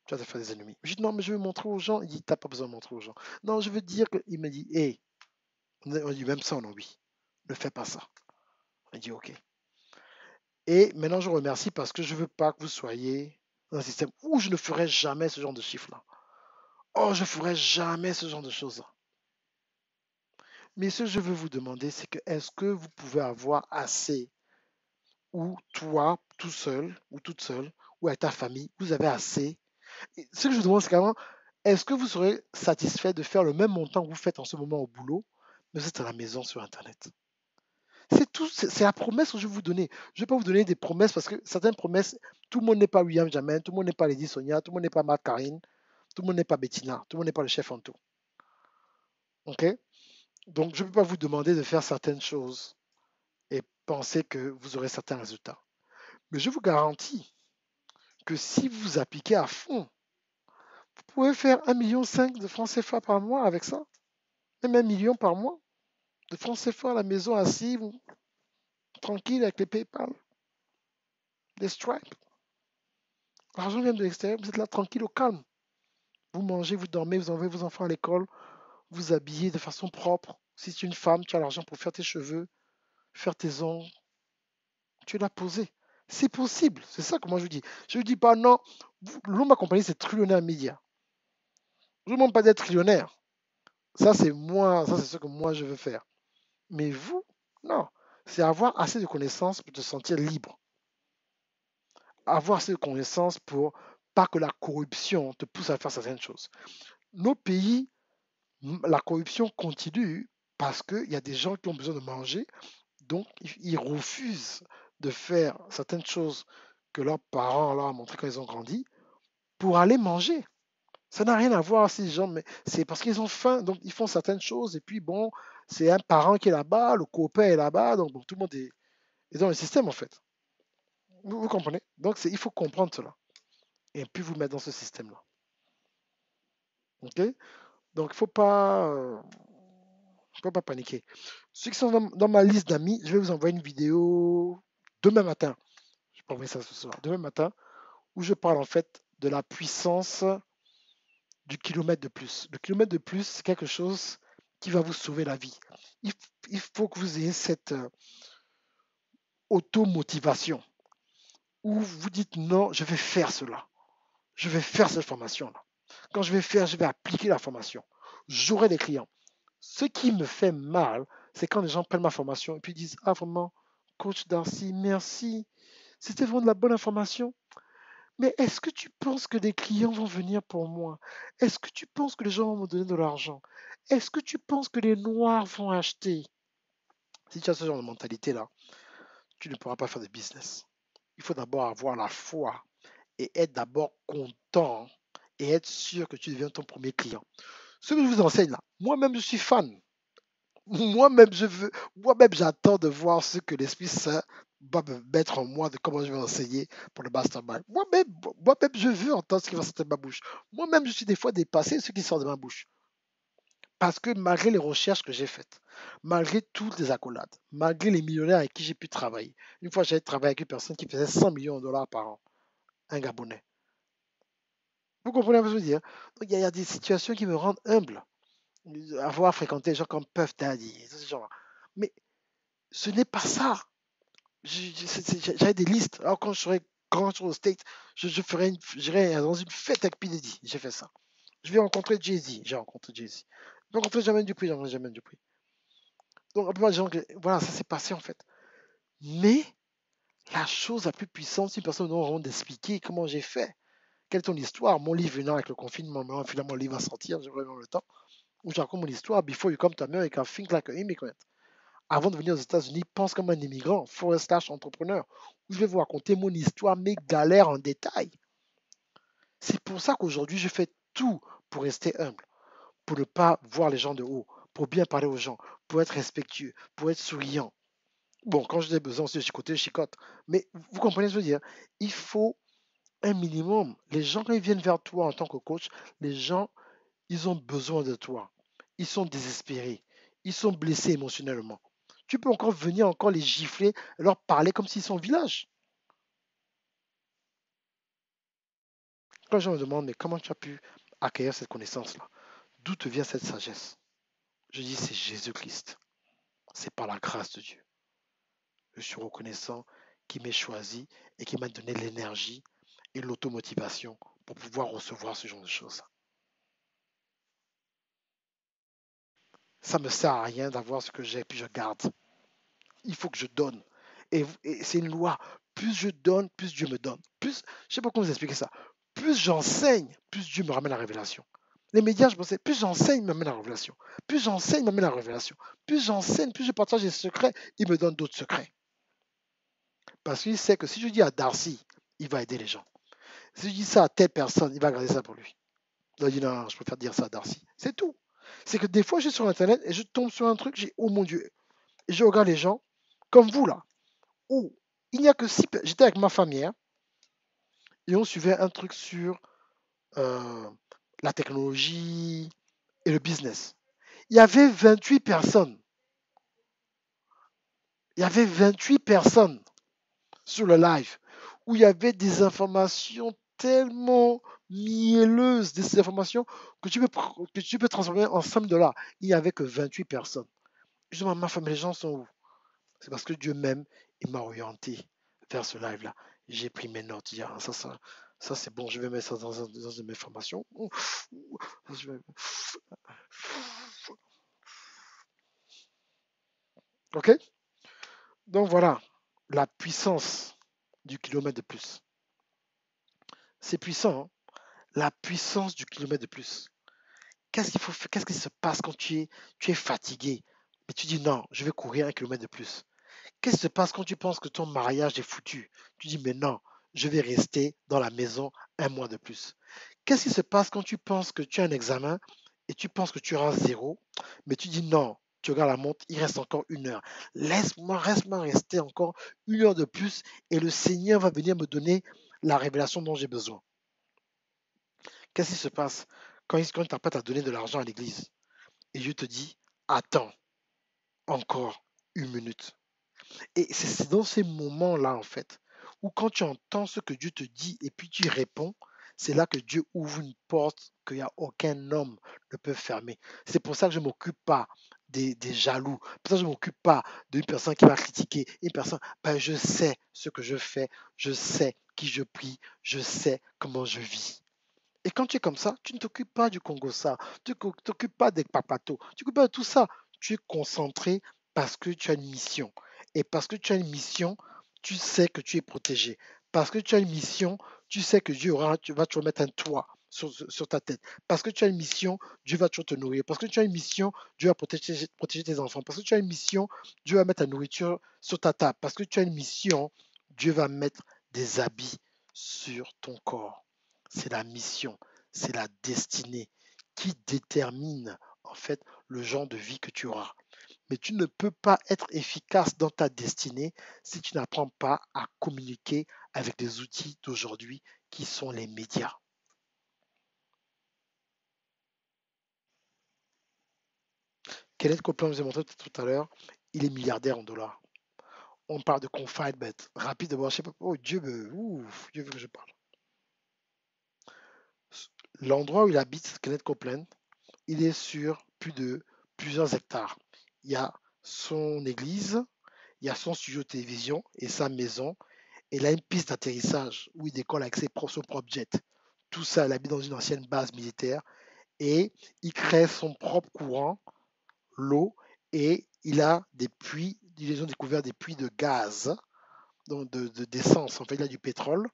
Tu vas te faire des ennemis. Je dis, non, mais je veux montrer aux gens. Il dit, t'as pas besoin de montrer aux gens. Non, je veux dire que. Il m'a dit, hé, On dit même ça, non, oui. Ne fais pas ça. On dit OK. Et maintenant, je remercie parce que je ne veux pas que vous soyez dans un système où je ne ferai jamais ce genre de chiffre-là. Oh, je ne ferai jamais ce genre de choses-là. Mais ce que je veux vous demander, c'est que est-ce que vous pouvez avoir assez, ou toi, tout seul, ou toute seule, ou avec ta famille, vous avez assez. Et ce que je vous demande, c'est carrément, est-ce que vous serez satisfait de faire le même montant que vous faites en ce moment au boulot, mais vous êtes à la maison sur Internet? C'est tout, c'est la promesse que je vais vous donner. Je ne vais pas vous donner des promesses parce que certaines promesses, tout le monde n'est pas William Jamen, tout le monde n'est pas Lady Sonia, tout le monde n'est pas Matt Karine, tout le monde n'est pas Bettina, tout le monde n'est pas le chef Anto. OK? Donc, je ne peux pas vous demander de faire certaines choses et penser que vous aurez certains résultats. Mais je vous garantis que si vous appliquez à fond, vous pouvez faire 1,5 million de francs CFA par mois avec ça. Même 1 million par mois de francs CFA à la maison assis, tranquille avec les PayPal, des Stripe. L'argent vient de l'extérieur, vous êtes là tranquille au calme. Vous mangez, vous dormez, vous envoyez vos enfants à l'école, vous habillez de façon propre. Si tu es une femme, tu as l'argent pour faire tes cheveux, faire tes ongles, tu l'as posé. C'est possible, c'est ça que moi je vous dis. Je ne vous dis pas non, l'homme compagnie c'est trillionnaire média. Je ne vous demande pas d'être trillionnaire. Ça c'est moi, ça c'est ce que moi je veux faire. Mais vous, non. C'est avoir assez de connaissances pour te sentir libre. Avoir assez de connaissances pour pas que la corruption te pousse à faire certaines choses. Nos pays, la corruption continue parce qu'il y a des gens qui ont besoin de manger, donc ils refusent de faire certaines choses que leurs parents leur ont montré quand ils ont grandi pour aller manger. Ça n'a rien à voir si les gens, mais c'est parce qu'ils ont faim, donc ils font certaines choses, et puis bon, c'est un parent qui est là-bas, le copain est là-bas, donc bon, tout le monde est dans le système en fait. Vous comprenez? Donc il faut comprendre cela, et puis vous mettre dans ce système-là. Ok? Donc il ne faut pas paniquer. Ceux qui sont dans ma liste d'amis, je vais vous envoyer une vidéo demain matin. Je vais envoyer ça ce soir. Demain matin, où je parle en fait de la puissance du kilomètre de plus. Le kilomètre de plus, c'est quelque chose qui va vous sauver la vie. Il, il faut que vous ayez cette automotivation où vous dites non, je vais faire cela. Je vais faire cette formation-là. Quand je vais faire, je vais appliquer la formation. J'aurai des clients. Ce qui me fait mal, c'est quand les gens prennent ma formation et puis disent, ah vraiment, coach Darcy, merci. C'était vraiment de la bonne information. Mais est-ce que tu penses que des clients vont venir pour moi? Est-ce que tu penses que les gens vont me donner de l'argent? Est-ce que tu penses que les noirs vont acheter? Si tu as ce genre de mentalité-là, tu ne pourras pas faire de business. Il faut d'abord avoir la foi et être d'abord content et être sûr que tu deviens ton premier client. Ce que je vous enseigne là, moi-même je suis fan. Moi-même j'attends de voir ce que l'Esprit Saint va me mettre en moi de comment je vais enseigner pour le mastermind. Moi-même je veux entendre ce qui va sortir de ma bouche. Moi-même je suis des fois dépassé de ce qui sort de ma bouche. Parce que malgré les recherches que j'ai faites, malgré toutes les accolades, malgré les millionnaires avec qui j'ai pu travailler, une fois j'ai travaillé avec une personne qui faisait 100 millions de dollars par an, un Gabonais. Vous comprenez ce que je veux dire? Donc, il y a des situations qui me rendent humble. Avoir fréquenté des gens comme Puff Daddy, ce genre. Mais ce n'est pas ça. J'avais des listes. Alors quand je serai grand sur le State, j'irai dans une fête avec P. Diddy. J'ai fait ça. Je vais rencontrer Jay-Z. J'ai rencontré Jay-Z. Je vais rencontrer Jermaine Dupri. J'ai rencontré Jermaine Dupri. Donc, la plupart des gens, voilà, ça s'est passé en fait. Mais la chose la plus puissante, si personne n'a vraiment d'expliquer comment j'ai fait. Quelle est ton histoire? Mon livre venant avec le confinement, finalement, le livre va sortir, j'ai vraiment le temps. Où je raconte mon histoire. Before you come to America, think like an immigrant. Avant de venir aux États-Unis, pense comme un immigrant, forest entrepreneur. Où je vais vous raconter mon histoire, mes galères en détail. C'est pour ça qu'aujourd'hui, je fais tout pour rester humble, pour ne pas voir les gens de haut, pour bien parler aux gens, pour être respectueux, pour être souriant. Bon, quand j'ai besoin aussi de chicoter, je chicote. Mais vous comprenez ce que je veux dire? Il faut un minimum. Les gens, quand ils viennent vers toi en tant que coach, les gens, ils ont besoin de toi. Ils sont désespérés. Ils sont blessés émotionnellement. Tu peux encore venir encore les gifler, et leur parler comme s'ils sont au village. Quand les gens me demandent, mais comment tu as pu acquérir cette connaissance-là? D'où te vient cette sagesse? Je dis, c'est Jésus-Christ. C'est par la grâce de Dieu. Je suis reconnaissant qu'il m'ait choisi et qu'il m'a donné l'énergie et l'automotivation pour pouvoir recevoir ce genre de choses. Ça ne me sert à rien d'avoir ce que j'ai puis je garde. Il faut que je donne. Et c'est une loi. Plus je donne, plus Dieu me donne. Plus, je ne sais pas comment vous expliquer ça. Plus j'enseigne, plus Dieu me ramène la révélation. Les médias, je pensais, plus j'enseigne, il m'amène la révélation. Plus j'enseigne, il m'amène la révélation. Plus j'enseigne, plus je partage des secrets, il me donne d'autres secrets. Parce qu'il sait que si je dis à Darcy, il va aider les gens. Si je dis ça à telle personne, il va garder ça pour lui. Il va dire non, je préfère dire ça à Darcy. C'est tout. C'est que des fois, je suis sur Internet et je tombe sur un truc, j'ai oh mon Dieu. Et je regarde les gens, comme vous là, où il n'y a que 6 personnes. J'étais avec ma femme hier et on suivait un truc sur euh, la technologie et le business. Il y avait 28 personnes. Il y avait 28 personnes sur le live où il y avait des informations tellement mielleuses, des informations que tu peux transformer en $5. Il n'y avait que 28 personnes. Je demande à ma femme, les gens sont où? C'est parce que Dieu m'aime, il m'a orienté vers ce live-là. J'ai pris mes notes. Ah, ça c'est bon, je vais mettre ça dans mes formations. Ok? Donc voilà, la puissance du kilomètre de plus. C'est puissant, hein? La puissance du kilomètre de plus. Qu'est-ce qu'il faut faire? Qu'est-ce qui se passe quand tu es fatigué? Mais tu dis non, je vais courir 1 kilomètre de plus. Qu'est-ce qui se passe quand tu penses que ton mariage est foutu? Tu dis mais non, je vais rester dans la maison 1 mois de plus. Qu'est-ce qui se passe quand tu penses que tu as un examen et tu penses que tu auras 0, mais tu dis non, tu regardes la montre, il reste encore 1 heure. Reste-moi rester encore 1 heure de plus et le Seigneur va venir me donner la révélation dont j'ai besoin. Qu'est-ce qui se passe quand il t'apprête à donner de l'argent à l'église et Dieu te dit attends encore 1 minute. Et c'est dans ces moments-là, en fait, où quand tu entends ce que Dieu te dit et puis tu y réponds, c'est là que Dieu ouvre une porte qu'il n'y a aucun homme ne peut fermer. C'est pour ça que je ne m'occupe pas des jaloux. Pour ça que je ne m'occupe pas d'une personne qui va critiquer. Une personne, ben, je sais ce que je fais, je sais qui je prie, je sais comment je vis. Et quand tu es comme ça, tu ne t'occupes pas du Congo-ça, tu ne t'occupes pas des papatos, tu ne t'occupes pas de tout ça. Tu es concentré parce que tu as une mission. Et parce que tu as une mission, tu sais que tu es protégé. Parce que tu as une mission, tu sais que tu vas toujours mettre un toit sur ta tête. Parce que tu as une mission, Dieu va toujours te nourrir. Parce que tu as une mission, Dieu va protéger tes enfants. Parce que tu as une mission, Dieu va mettre ta nourriture sur ta table. Parce que tu as une mission, Dieu va mettre des habits sur ton corps. C'est la mission, c'est la destinée qui détermine en fait le genre de vie que tu auras. Mais tu ne peux pas être efficace dans ta destinée si tu n'apprends pas à communiquer avec les outils d'aujourd'hui qui sont les médias. Kenneth Copeland vous a montré tout à l'heure, il est milliardaire en dollars. On parle de confinement, rapide, je sais pas, oh Dieu, Dieu veut que je parle. L'endroit où il habite, Kenneth Copeland, il est sur plusieurs hectares. Il y a son église, il y a son studio de télévision et sa maison. Et il a une piste d'atterrissage où il décolle avec son propre jet. Tout ça, il habite dans une ancienne base militaire et il crée son propre courant, l'eau, et il a des puits, ils ont découvert des puits de gaz, donc d'essence. En fait, il a du pétrole.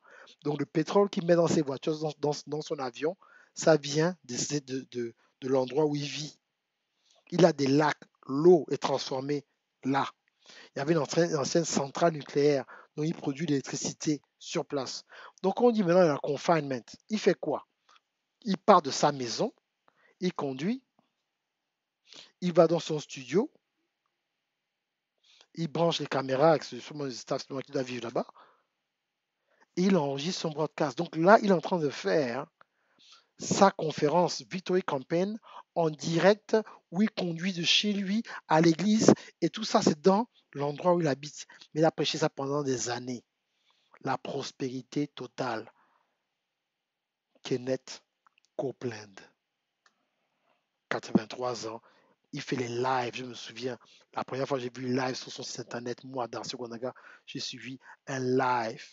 Donc le pétrole qu'il met dans ses voitures, dans son avion, ça vient de l'endroit où il vit. Il a des lacs, l'eau est transformée là. Il y avait une ancienne centrale nucléaire dont il produit l'électricité sur place. Donc on dit maintenant il a confinement. Il fait quoi? Il part de sa maison, il conduit, il va dans son studio, il branche les caméras avec sûrement les staff qui doit vivre là-bas, et il enregistre son broadcast. Donc là, il est en train de faire sa conférence Victory Campaign en direct où il conduit de chez lui à l'église et tout ça, c'est dans l'endroit où il habite. Mais il a prêché ça pendant des années. La prospérité totale. Kenneth Copeland, 83 ans, Il fait les lives, je me souviens. La première fois que j'ai vu live sur son site internet, moi, Darcy Gonaga, j'ai suivi un live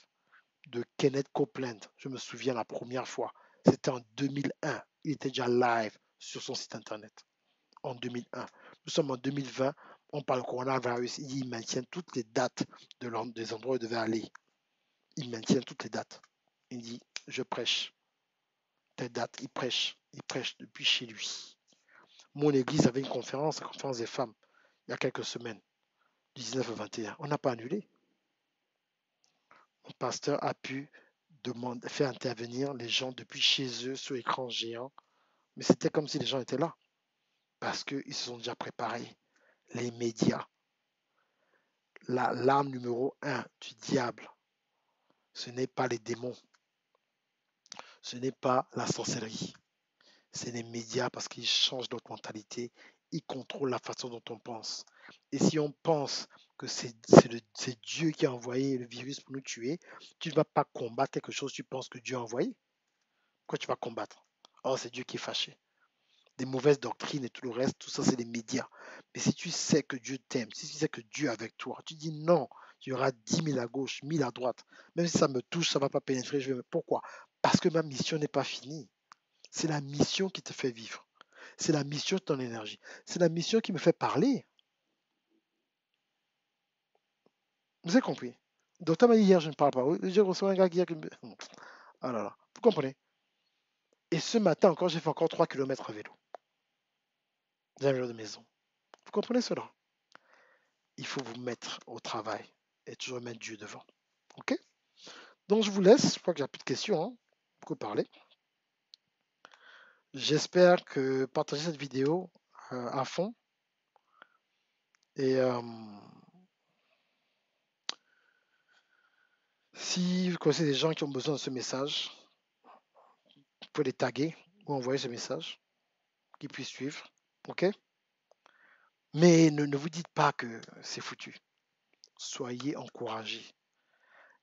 de Kenneth Copeland. Je me souviens la première fois. C'était en 2001. Il était déjà live sur son site internet. En 2001. Nous sommes en 2020. On parle coronavirus. Il maintient toutes les dates des endroits où il devait aller. Il maintient toutes les dates. Il dit, je prêche. Telle date, il prêche. Il prêche depuis chez lui. Mon église avait une conférence, la conférence des femmes, il y a quelques semaines, du 19 au 21. On n'a pas annulé. Mon pasteur a pu faire intervenir les gens depuis chez eux sur écran géant. Mais c'était comme si les gens étaient là. Parce qu'ils se sont déjà préparés. Les médias. L'arme numéro un du diable, ce n'est pas les démons. Ce n'est pas la sorcellerie. C'est les médias parce qu'ils changent notre mentalité. Ils contrôlent la façon dont on pense. Et si on pense que c'est Dieu qui a envoyé le virus pour nous tuer, tu ne vas pas combattre quelque chose que tu penses que Dieu a envoyé. Pourquoi tu vas combattre? Oh, c'est Dieu qui est fâché. Des mauvaises doctrines et tout le reste, tout ça, c'est les médias. Mais si tu sais que Dieu t'aime, si tu sais que Dieu est avec toi, tu dis non, il y aura 10 000 à gauche, 1000 à droite. Même si ça me touche, ça ne va pas pénétrer. Pourquoi? Parce que ma mission n'est pas finie. C'est la mission qui te fait vivre. C'est la mission de ton énergie. C'est la mission qui me fait parler. Vous avez compris? Le docteur m'a dit hier, je ne parle pas. J'ai reçu un gars hier qui me... Ah là là, vous comprenez? Et ce matin encore, j'ai fait encore 3 km à vélo. Dans un vélo de maison. Vous comprenez cela? Il faut vous mettre au travail et toujours mettre Dieu devant. Ok? Donc je vous laisse. Je crois qu'il n'y a plus de questions. Hein. Beaucoup parler. J'espère que partagez cette vidéo à fond. Et si vous connaissez des gens qui ont besoin de ce message, vous pouvez les taguer ou envoyer ce message, qu'ils puissent suivre. Ok? Mais ne vous dites pas que c'est foutu. Soyez encouragés.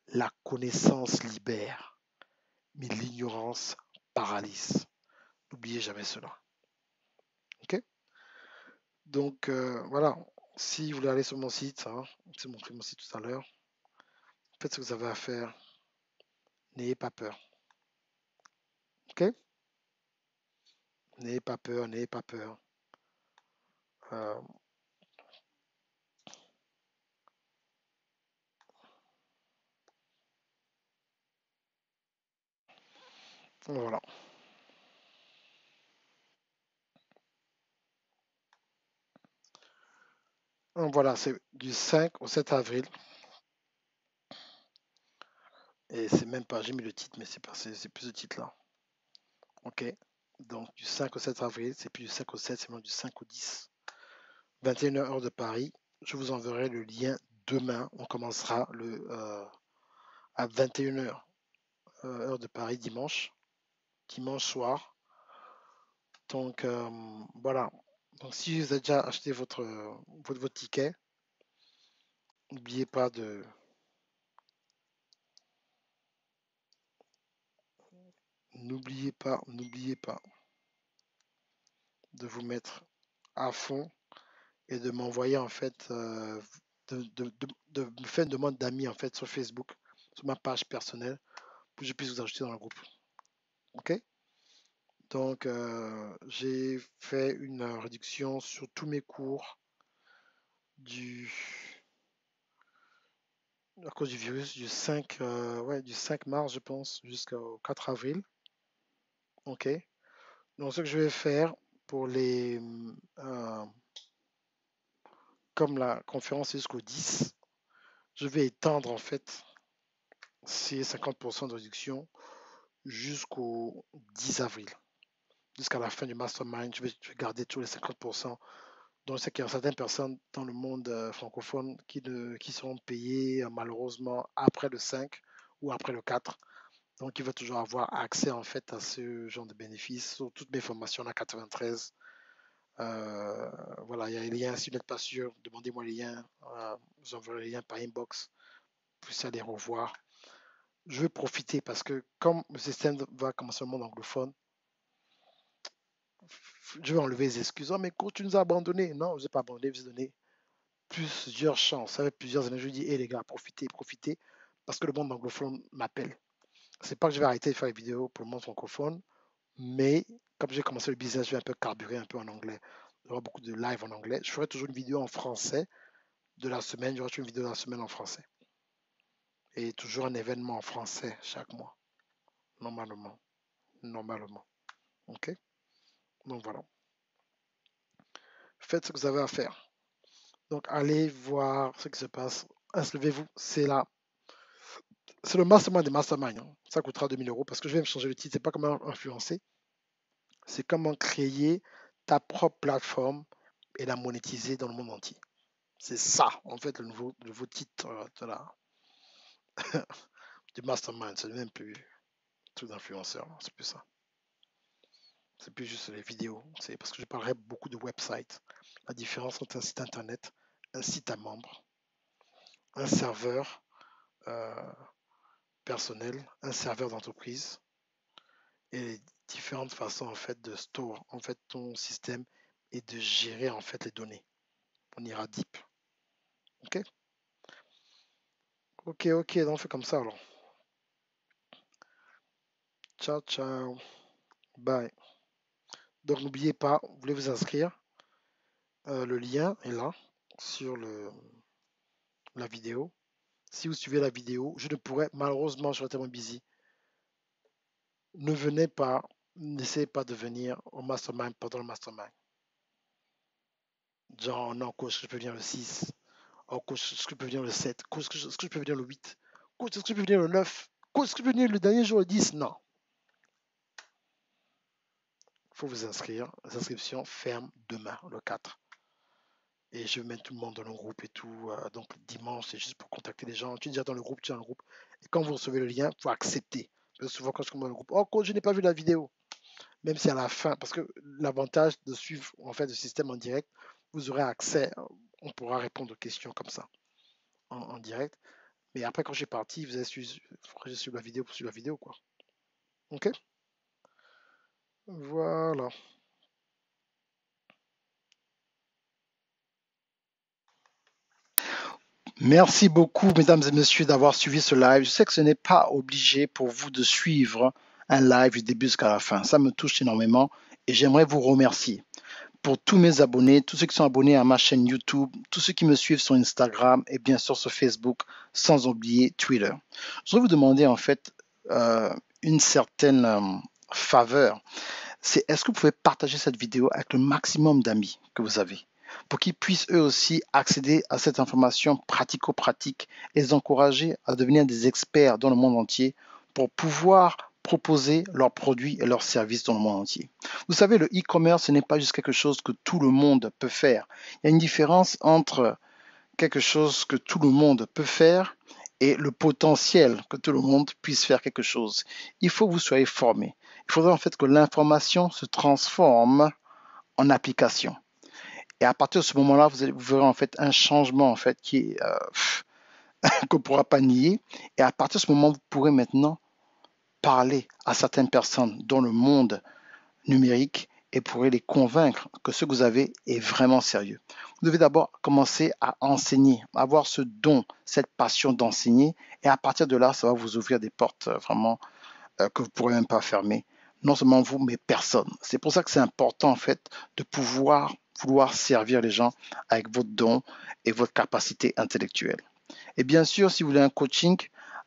La connaissance libère, mais l'ignorance paralyse. N'oubliez jamais cela. Ok? Donc voilà. Si vous voulez aller sur mon site, hein, je vous ai montré mon site tout à l'heure. Faites ce que vous avez à faire. N'ayez pas peur. Ok? N'ayez pas peur, n'ayez pas peur. Euh, voilà. Donc, voilà, c'est du 5 au 7 avril. Et c'est même pas, j'ai mis le titre, mais c'est plus le titre là. Ok? Donc du 5 au 7 avril, c'est plus du 5 au 7, c'est même du 5 au 10. 21h heure de Paris. Je vous enverrai le lien demain. On commencera à 21h heure de Paris dimanche. Dimanche soir. Donc voilà. Donc si vous avez déjà acheté votre ticket, n'oubliez pas de n'oubliez pas de vous mettre à fond et de m'envoyer en fait de me faire une demande d'amis en fait sur Facebook, sur ma page personnelle, pour que je puisse vous ajouter dans le groupe. Ok? Donc j'ai fait une réduction sur tous mes cours du à cause du virus du 5 du 5 mars je pense jusqu'au 4 avril. Ok? Donc ce que je vais faire pour les comme la conférence est jusqu'au 10, je vais étendre en fait ces 50% de réduction jusqu'au 10 avril. Jusqu'à la fin du mastermind, je vais garder tous les 50%. Donc, c'est qu'il y a certaines personnes dans le monde francophone qui seront payées malheureusement après le 5 ou après le 4. Donc, ils vont toujours avoir accès en fait à ce genre de bénéfices sur toutes mes formations à 93. Voilà, il y a les liens. Si vous n'êtes pas sûr, demandez-moi les liens. Je vous enverrai les liens par inbox. Vous puissiez aller revoir. Je veux profiter parce que comme le système va commencer au monde anglophone, je vais enlever les excuses. Oh, mais coach, tu nous as abandonnés. Non, je ne vous ai pas abandonné, je vous ai donné plusieurs chances. Ça fait plusieurs années. Je lui dis, hé les gars, profitez, profitez, parce que le monde anglophone m'appelle. C'est pas que je vais arrêter de faire des vidéos pour le monde francophone, mais comme j'ai commencé le business, je vais un peu carburer un peu en anglais. Il y aura beaucoup de live en anglais. Je ferai toujours une vidéo en français de la semaine. Il y aura toujours une vidéo de la semaine en français. Et toujours un événement en français chaque mois. Normalement. Normalement. OK? Donc voilà. Faites ce que vous avez à faire. Donc allez voir ce qui se passe. Inscrivez-vous. C'est là. C'est le mastermind des masterminds. Hein. Ça coûtera 2000 euros parce que je vais me changer le titre. C'est pas comment influencer. C'est comment créer ta propre plateforme et la monétiser dans le monde entier. C'est ça, en fait, le nouveau titre du mastermind. C'est même plus tout d'influenceur. C'est plus ça. C'est plus juste les vidéos. C'est parce que je parlerai beaucoup de websites. La différence entre un site internet, un site à membres, un serveur personnel, un serveur d'entreprise et les différentes façons en fait de store en fait ton système et de gérer en fait les données. On ira deep. Ok, ok, donc on fait comme ça alors. Ciao, ciao, bye. Donc n'oubliez pas, vous voulez vous inscrire, le lien est là sur la vidéo. Si vous suivez la vidéo, je ne pourrais, malheureusement, je serai tellement busy. Ne venez pas, n'essayez pas de venir au mastermind pendant le mastermind. Genre, non, coach, je peux venir le 6. Oh, coach, est-ce que je peux venir le 7? Coach, est-ce que je peux venir le 8? Coach, est-ce que je peux venir le 9? Coach, est-ce que je peux venir le dernier jour, le 10? Non. Il faut vous inscrire. Les inscriptions ferment demain, le 4. Et je vais mettre tout le monde dans le groupe et tout. Donc, dimanche, c'est juste pour contacter les gens. Tu es déjà dans le groupe, tu es dans le groupe. Et quand vous recevez le lien, il faut accepter. Parce que souvent, quand je commence dans le groupe, oh, coach, je n'ai pas vu la vidéo. Même si à la fin, parce que l'avantage de suivre en fait le système en direct, vous aurez accès, on pourra répondre aux questions comme ça en direct. Mais après, quand j'ai parti, vous avez suivre la vidéo pour suivre la vidéo, quoi. Ok? Voilà. Merci beaucoup, mesdames et messieurs, d'avoir suivi ce live. Je sais que ce n'est pas obligé pour vous de suivre un live du début jusqu'à la fin. Ça me touche énormément et j'aimerais vous remercier. Pour tous mes abonnés, tous ceux qui sont abonnés à ma chaîne YouTube, tous ceux qui me suivent sur Instagram et bien sûr sur Facebook, sans oublier Twitter. Je voudrais vous demander en fait une certaine faveur. C'est est-ce que vous pouvez partager cette vidéo avec le maximum d'amis que vous avez pour qu'ils puissent eux aussi accéder à cette information pratico-pratique et les encourager à devenir des experts dans le monde entier pour pouvoir proposer leurs produits et leurs services dans le monde entier. Vous savez, le e-commerce, ce n'est pas juste quelque chose que tout le monde peut faire. Il y a une différence entre quelque chose que tout le monde peut faire et le potentiel que tout le monde puisse faire quelque chose. Il faut que vous soyez formés. Il faudrait en fait que l'information se transforme en application. Et à partir de ce moment-là, vous verrez en fait un changement en fait qui est qu'on ne pourra pas nier. Et à partir de ce moment, vous pourrez maintenant parler à certaines personnes dans le monde numérique et pourrez les convaincre que ce que vous avez est vraiment sérieux. Vous devez d'abord commencer à enseigner, avoir ce don, cette passion d'enseigner. Et à partir de là, ça va vous ouvrir des portes vraiment que vous ne pourrez même pas fermer. Non seulement vous, mais personne. C'est pour ça que c'est important en fait de vouloir servir les gens avec votre don et votre capacité intellectuelle. Et bien sûr, si vous voulez un coaching,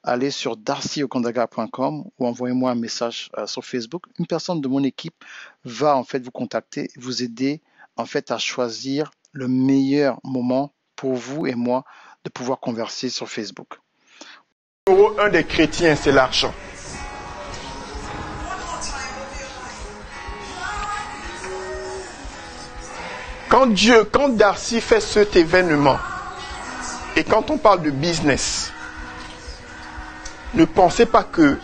allez sur darcyokondaga.com ou envoyez-moi un message sur Facebook. Une personne de mon équipe va en fait vous contacter, vous aider en fait à choisir le meilleur moment pour vous et moi de pouvoir converser sur Facebook. Numéro 1 des chrétiens, c'est l'argent. Quand Darcy fait cet événement, et quand on parle de business, ne pensez pas que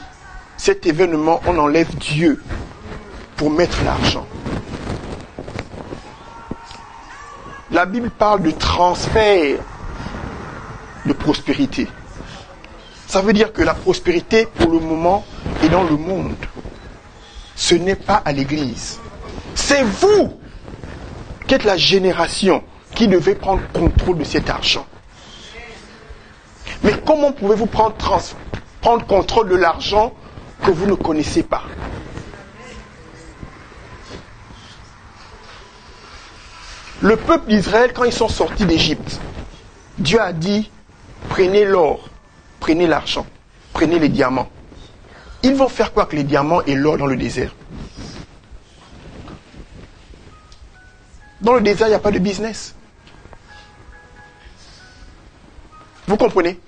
cet événement, on enlève Dieu pour mettre l'argent. La Bible parle de transfert de prospérité. Ça veut dire que la prospérité, pour le moment, est dans le monde. Ce n'est pas à l'église. C'est vous qui êtes la génération qui devait prendre contrôle de cet argent. Mais comment pouvez-vous prendre contrôle de l'argent que vous ne connaissez pas? Le peuple d'Israël, quand ils sont sortis d'Égypte, Dieu a dit, prenez l'or, prenez l'argent, prenez les diamants. Ils vont faire quoi avec les diamants et l'or dans le désert? Dans le désert, il n'y a pas de business. Vous comprenez?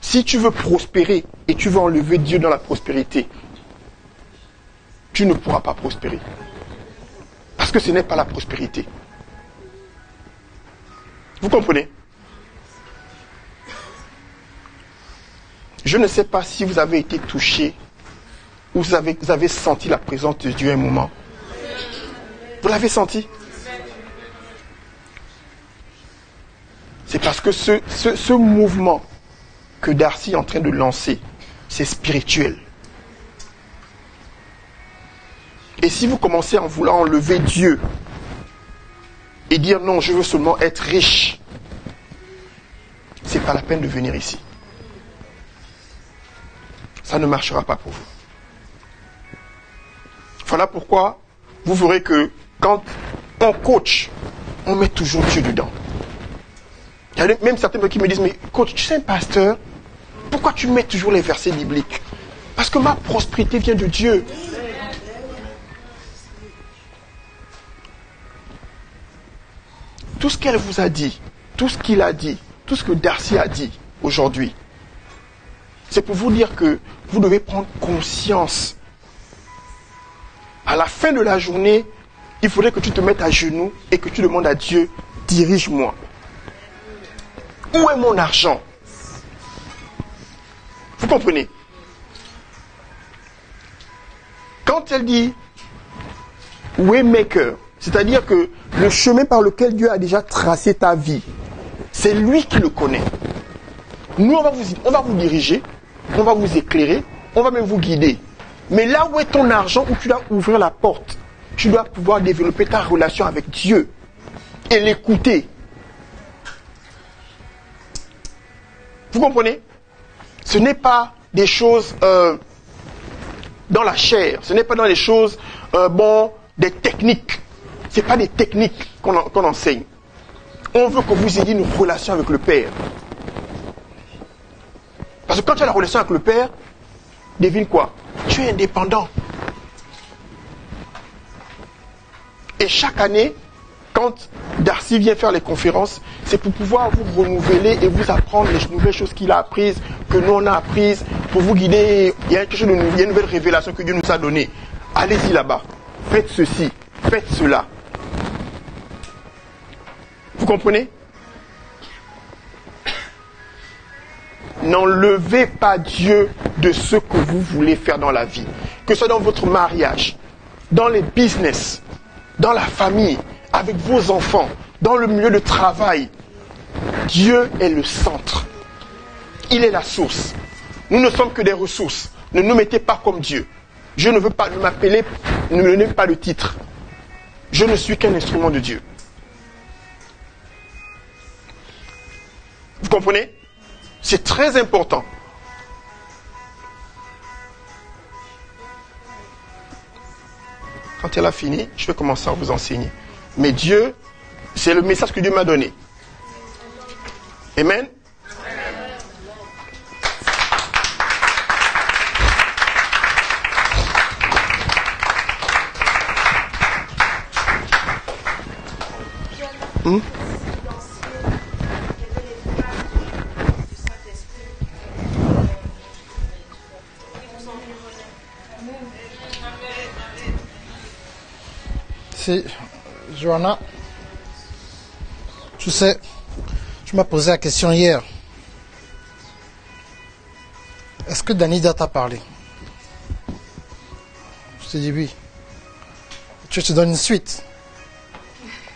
Si tu veux prospérer et tu veux enlever Dieu dans la prospérité, tu ne pourras pas prospérer. Parce que ce n'est pas la prospérité. Vous comprenez? Je ne sais pas si vous avez été touché ou vous avez senti la présence de Dieu un moment. Vous l'avez senti? C'est parce que ce mouvement que Darcy est en train de lancer, c'est spirituel. Et si vous commencez en voulant enlever Dieu et dire non, je veux seulement être riche, c'est pas la peine de venir ici. Ça ne marchera pas pour vous. Voilà pourquoi vous verrez que quand on coach, on met toujours Dieu dedans. Il y a même certains qui me disent, mais coach, tu sais un pasteur, pourquoi tu mets toujours les versets bibliques? Parce que ma prospérité vient de Dieu. Tout ce qu'elle vous a dit, tout ce qu'il a dit, tout ce que Darcy a dit aujourd'hui, c'est pour vous dire que vous devez prendre conscience. À la fin de la journée, il faudrait que tu te mettes à genoux et que tu demandes à Dieu, dirige-moi. Où est mon argent? Vous comprenez? Quand elle dit Waymaker, c'est-à-dire que le chemin par lequel Dieu a déjà tracé ta vie, c'est lui qui le connaît. Nous, on va vous diriger, on va vous éclairer, on va même vous guider. Mais là où est ton argent, où tu dois ouvrir la porte, tu dois pouvoir développer ta relation avec Dieu et l'écouter. Vous comprenez? Ce n'est pas des choses dans la chair, ce n'est pas dans les choses, des techniques. Ce n'est pas des techniques qu'on enseigne. On veut que vous ayez une relation avec le Père. Parce que quand tu as la relation avec le Père, devine quoi? Tu es indépendant. Et chaque année, quand Darcy vient faire les conférences, c'est pour pouvoir vous renouveler et vous apprendre les nouvelles choses qu'il a apprises, que nous on a apprises, pour vous guider. Il y a quelque chose de nouveau, il y a une nouvelle révélation que Dieu nous a donnée. Allez-y là-bas, faites ceci, faites cela. Vous comprenez? N'enlevez pas Dieu de ce que vous voulez faire dans la vie. Que ce soit dans votre mariage, dans les business, dans la famille, avec vos enfants, dans le milieu de travail. Dieu est le centre. Il est la source. Nous ne sommes que des ressources. Ne nous mettez pas comme Dieu. Je ne veux pas m'appeler, ne me donnez pas le titre. Je ne suis qu'un instrument de Dieu. Vous comprenez? C'est très important. Quand elle a fini, je vais commencer à vous enseigner. Mais Dieu, c'est le message que Dieu m'a donné. Amen. C'est Johanna. Tu sais, tu m'as posé la question hier. Est-ce que Danida t'a parlé? Je t'ai dit oui. Tu te donnes une suite.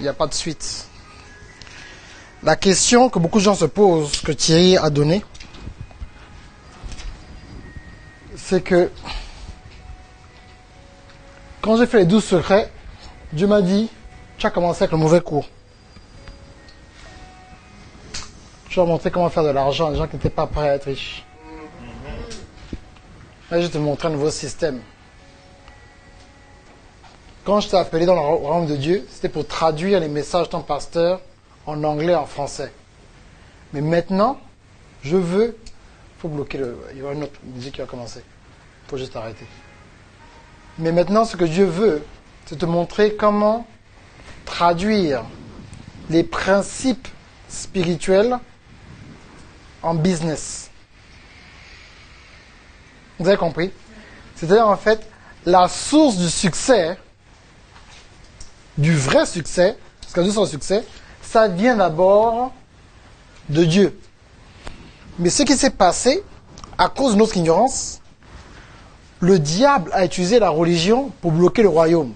Il n'y a pas de suite. La question que beaucoup de gens se posent, que Thierry a donnée, c'est que Quand j'ai fait les 12 secrets, Dieu m'a dit, tu as commencé avec le mauvais cours. Je vais montrer comment faire de l'argent à des gens qui n'étaient pas prêts à être riches. Là, je vais te montrer un nouveau système. Quand je t'ai appelé dans le royaume de Dieu, c'était pour traduire les messages de ton pasteur en anglais et en français. Mais maintenant, je veux... Il faut bloquer le... Il y aura une autre musique qui va commencer. Il faut juste arrêter. Mais maintenant, ce que Dieu veut, c'est te montrer comment traduire les principes spirituels en business. Vous avez compris? C'est-à-dire, en fait, la source du succès, du vrai succès, parce que la source du succès, ça vient d'abord de Dieu. Mais ce qui s'est passé, à cause de notre ignorance, le diable a utilisé la religion pour bloquer le royaume.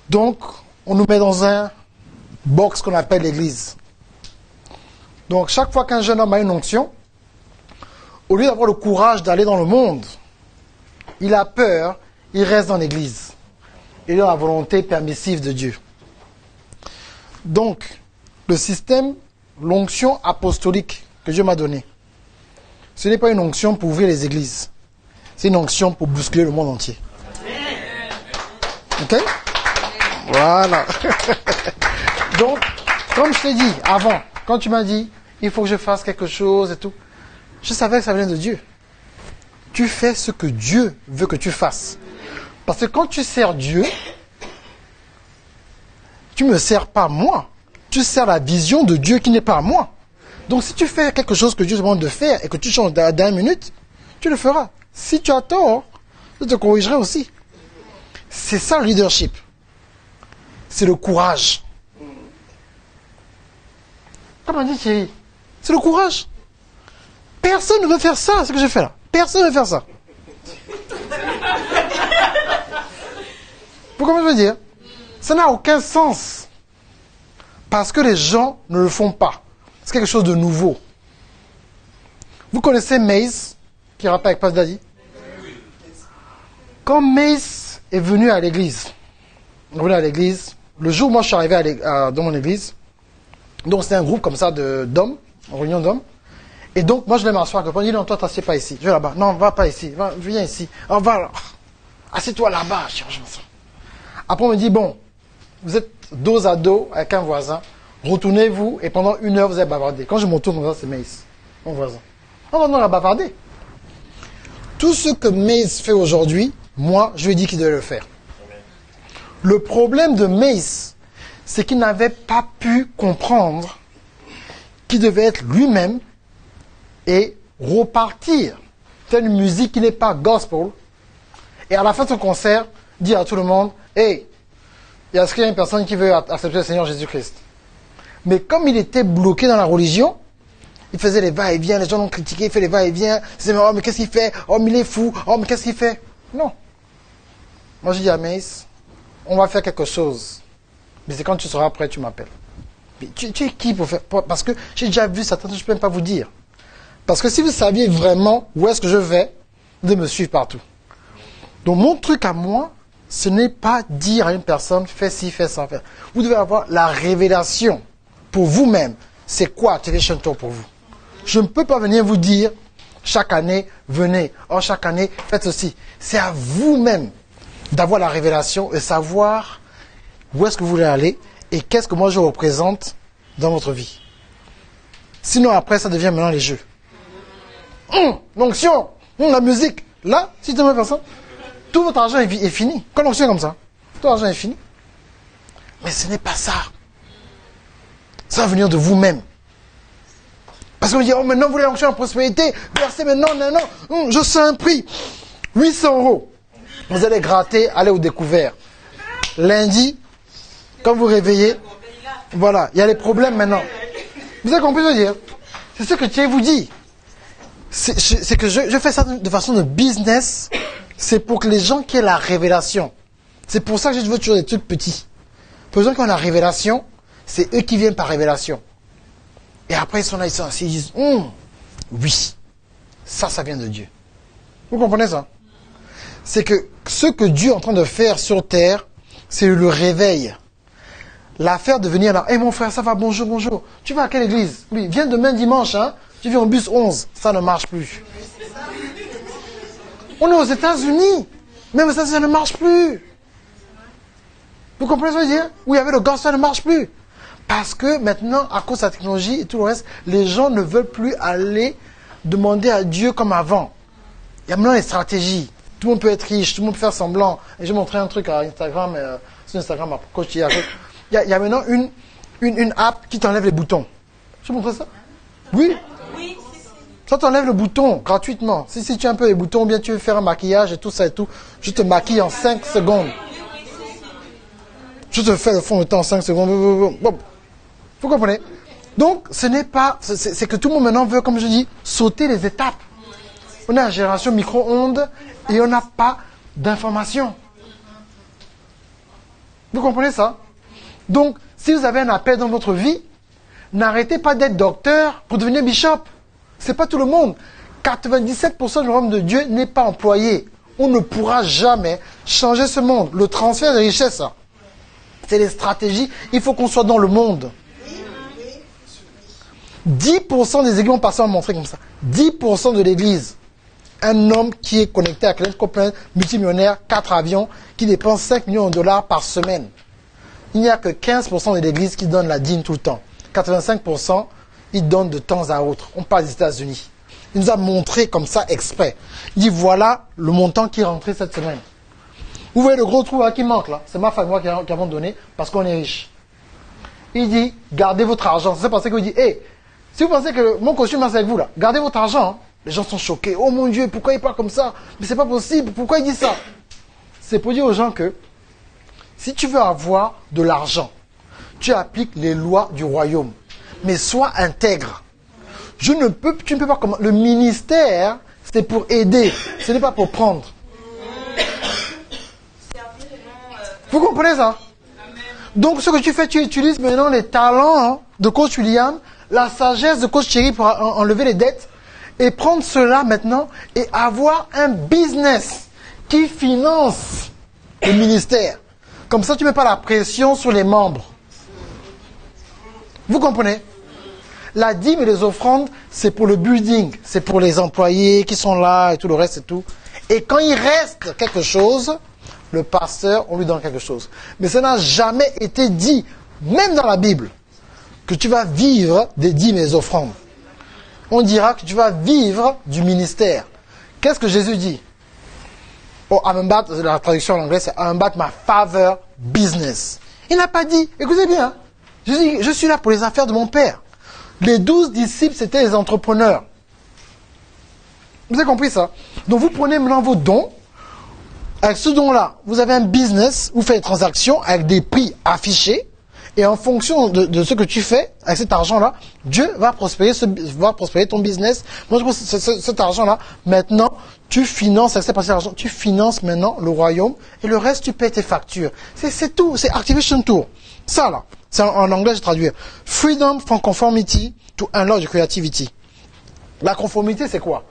Donc, on nous met dans un box qu'on appelle l'église. Donc, chaque fois qu'un jeune homme a une onction, au lieu d'avoir le courage d'aller dans le monde, il a peur, il reste dans l'église. Il est dans la volonté permissive de Dieu. Donc, le système, l'onction apostolique que Dieu m'a donnée, ce n'est pas une onction pour ouvrir les églises. C'est une onction pour bousculer le monde entier. Ok? Voilà. Donc, comme je t'ai dit avant, quand tu m'as dit, il faut que je fasse quelque chose et tout, je savais que ça venait de Dieu. Tu fais ce que Dieu veut que tu fasses. Parce que quand tu sers Dieu, tu ne me sers pas moi. Tu sers la vision de Dieu qui n'est pas moi. Donc si tu fais quelque chose que Dieu te demande de faire et que tu changes d'une minute, tu le feras. Si tu as tort, je te corrigerai aussi. C'est ça le leadership. C'est le courage. Comme on dit Thierry, c'est le courage. Personne ne veut faire ça, ce que je fais là. Personne ne veut faire ça. Vous comprenez ce que je veux dire? Ça n'a aucun sens. Parce que les gens ne le font pas. C'est quelque chose de nouveau. Vous connaissez Maze, qui rappelle avec Pastor Daddy? Quand Maze est venu à l'église, le jour où moi je suis arrivé dans mon église, donc c'était un groupe comme ça d'hommes, en réunion d'hommes, et donc moi je vais m'asseoir, il dit non, toi t'assieds pas ici, je vais là-bas, non, va pas ici, viens ici, assieds-toi là-bas, après on me dit bon, vous êtes dos à dos avec un voisin, retournez-vous et pendant 1 heure vous allez bavarder. Quand je me retourne comme ça, c'est Mace, mon voisin. On a bavardé. Tout ce que Mace fait aujourd'hui, moi, je lui ai dit qu'il devait le faire. Le problème de Mace, c'est qu'il n'avait pas pu comprendre qu'il devait être lui-même et repartir. Faire une musique qui n'est pas gospel. Et à la fin de son concert, dire à tout le monde, hey, est-ce qu'il y a une personne qui veut accepter le Seigneur Jésus-Christ? Mais comme il était bloqué dans la religion, il faisait les va-et-vient, les gens l'ont critiqué, il fait les va-et-vient, ils disaient, oh mais qu'est-ce qu'il fait? Oh mais il est fou, oh mais qu'est-ce qu'il fait? Non. Moi je dis à Mace, on va faire quelque chose. Mais c'est quand tu seras prêt, tu m'appelles. Tu es qui pour faire? Parce que j'ai déjà vu ça, je ne peux même pas vous dire. Parce que si vous saviez vraiment où est-ce que je vais, vous devez me suivre partout. Donc mon truc à moi, ce n'est pas dire à une personne, fais ci, fais ça, fais. Vous devez avoir la révélation pour vous-même. C'est quoi Activation Tour pour vous? Je ne peux pas venir vous dire, chaque année, venez. Oh, chaque année, faites ceci. C'est à vous-même d'avoir la révélation et savoir où est-ce que vous voulez aller et qu'est-ce que moi je représente dans votre vie. Sinon, après, ça devient maintenant les jeux. L'onction, la musique. Là, si tu ne veux faire ça, tout votre argent est fini. Quand l'onction est comme ça, tout l'argent est fini. Mais ce n'est pas ça. Ça va venir de vous-même. Parce qu'on dit, oh maintenant vous voulez l'onction en prospérité, versez maintenant, non, je sais un prix. 800 €. Vous allez gratter, aller au découvert. Lundi, quand vous réveillez, voilà, il y a les problèmes maintenant. Vous avez compris ce que je veux dire? C'est ce que Thierry vous dit. C'est que je fais ça de façon de business. C'est pour que les gens qui aient la révélation. C'est pour ça que je veux toujours des trucs petits. Pour les gens qui ont la révélation, c'est eux qui viennent par révélation. Et après, ils sont là, ils sont assis, ils disent, oui, ça vient de Dieu. Vous comprenez ça? c'est que ce que Dieu est en train de faire sur terre, c'est le réveil. L'affaire de venir là, « Hey mon frère, ça va, bonjour, bonjour. Tu vas à quelle église? Oui, viens demain dimanche, hein. Tu viens au bus 11. » Ça ne marche plus. On est aux États-Unis. Même ça ne marche plus. Vous comprenez ce que je veux dire? Oui, avec le gospel, ça ne marche plus. Parce que maintenant, à cause de la technologie et tout le reste, les gens ne veulent plus aller demander à Dieu comme avant. Il y a maintenant des stratégies. Tout le monde peut être riche, tout le monde peut faire semblant. Et je vais montrer un truc à Instagram, sur Instagram, à coach. Il y a maintenant une app qui t'enlève les boutons. Je vais montrer ça? Oui. Ça t'enlève le bouton gratuitement. Si tu as un peu les boutons, ou bien tu veux faire un maquillage et tout ça et tout, je te maquille en 5 secondes. Je te fais le fond de teint en 5 secondes. Bon. Vous comprenez? Donc, ce n'est pas... C'est que tout le monde maintenant veut, comme je dis, sauter les étapes. On est en génération micro-ondes et on n'a pas d'informations. Vous comprenez ça? Donc, si vous avez un appel dans votre vie, n'arrêtez pas d'être docteur pour devenir bishop. C'est pas tout le monde. 97% du royaume de Dieu n'est pas employé. On ne pourra jamais changer ce monde. Le transfert de richesse, c'est les stratégies. Il faut qu'on soit dans le monde. 10% des églises vont passer à montrer comme ça. 10% de l'église. Un homme qui est connecté à quelqu'un copain, multimillionnaire, 4 avions, qui dépense 5 millions de dollars par semaine. Il n'y a que 15% de l'église qui donne la dîme tout le temps. 85%, ils donnent de temps à autre. On parle des États-Unis. Il nous a montré comme ça exprès. Il dit voilà le montant qui est rentré cette semaine. Vous voyez le gros trou là qui manque là. C'est ma femme et moi qui avons donné parce qu'on est riche. Il dit gardez votre argent. C'est parce qu'il dit hey, si vous pensez que mon costume c'est avec vous là, gardez votre argent. Hein. Les gens sont choqués. Oh mon Dieu, pourquoi il parle comme ça? Mais c'est pas possible. Pourquoi il dit ça? C'est pour dire aux gens que si tu veux avoir de l'argent, tu appliques les lois du royaume. Mais sois intègre. Tu ne peux pas comment. Le ministère, c'est pour aider. Ce n'est pas pour prendre. Vous comprenez ça? Donc ce que tu fais, tu utilises maintenant les talents de coach William, la sagesse de coach Thierry pour enlever les dettes et prendre cela maintenant et avoir un business qui finance le ministère. Comme ça, tu ne mets pas la pression sur les membres. Vous comprenez? La dîme et les offrandes, c'est pour le building. C'est pour les employés qui sont là et tout le reste et tout. Et quand il reste quelque chose, le pasteur, on lui donne quelque chose. Mais ça n'a jamais été dit, même dans la Bible, que tu vas vivre des dîmes et des offrandes. On dira que tu vas vivre du ministère. Qu'est-ce que Jésus dit? Oh, I'm about, la traduction en anglais, c'est I'm about my father business. Il n'a pas dit, écoutez bien, je suis là pour les affaires de mon père. Les 12 disciples, c'était les entrepreneurs. Vous avez compris ça? Donc vous prenez maintenant vos dons. Avec ce don-là, vous avez un business, vous faites des transactions avec des prix affichés. Et en fonction de ce que tu fais, avec cet argent-là, Dieu va prospérer ton business. Moi, cet argent-là, maintenant, tu finances, avec cet argent, tu finances maintenant le royaume. Et le reste, tu payes tes factures. C'est tout, c'est Activation Tour. Ça, là, c'est en anglais, je vais traduire. Freedom from conformity to unlock the creativity. La conformité, c'est quoi?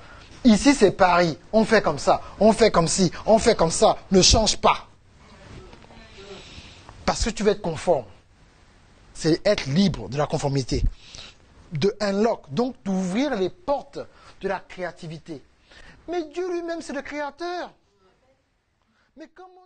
Ici, c'est Paris. On fait comme ça, on fait comme ci, on fait comme ça. Ne change pas. Parce que tu veux être conforme. C'est être libre de la conformité. De unlock, donc d'ouvrir les portes de la créativité. Mais Dieu lui-même, c'est le créateur. Mais comment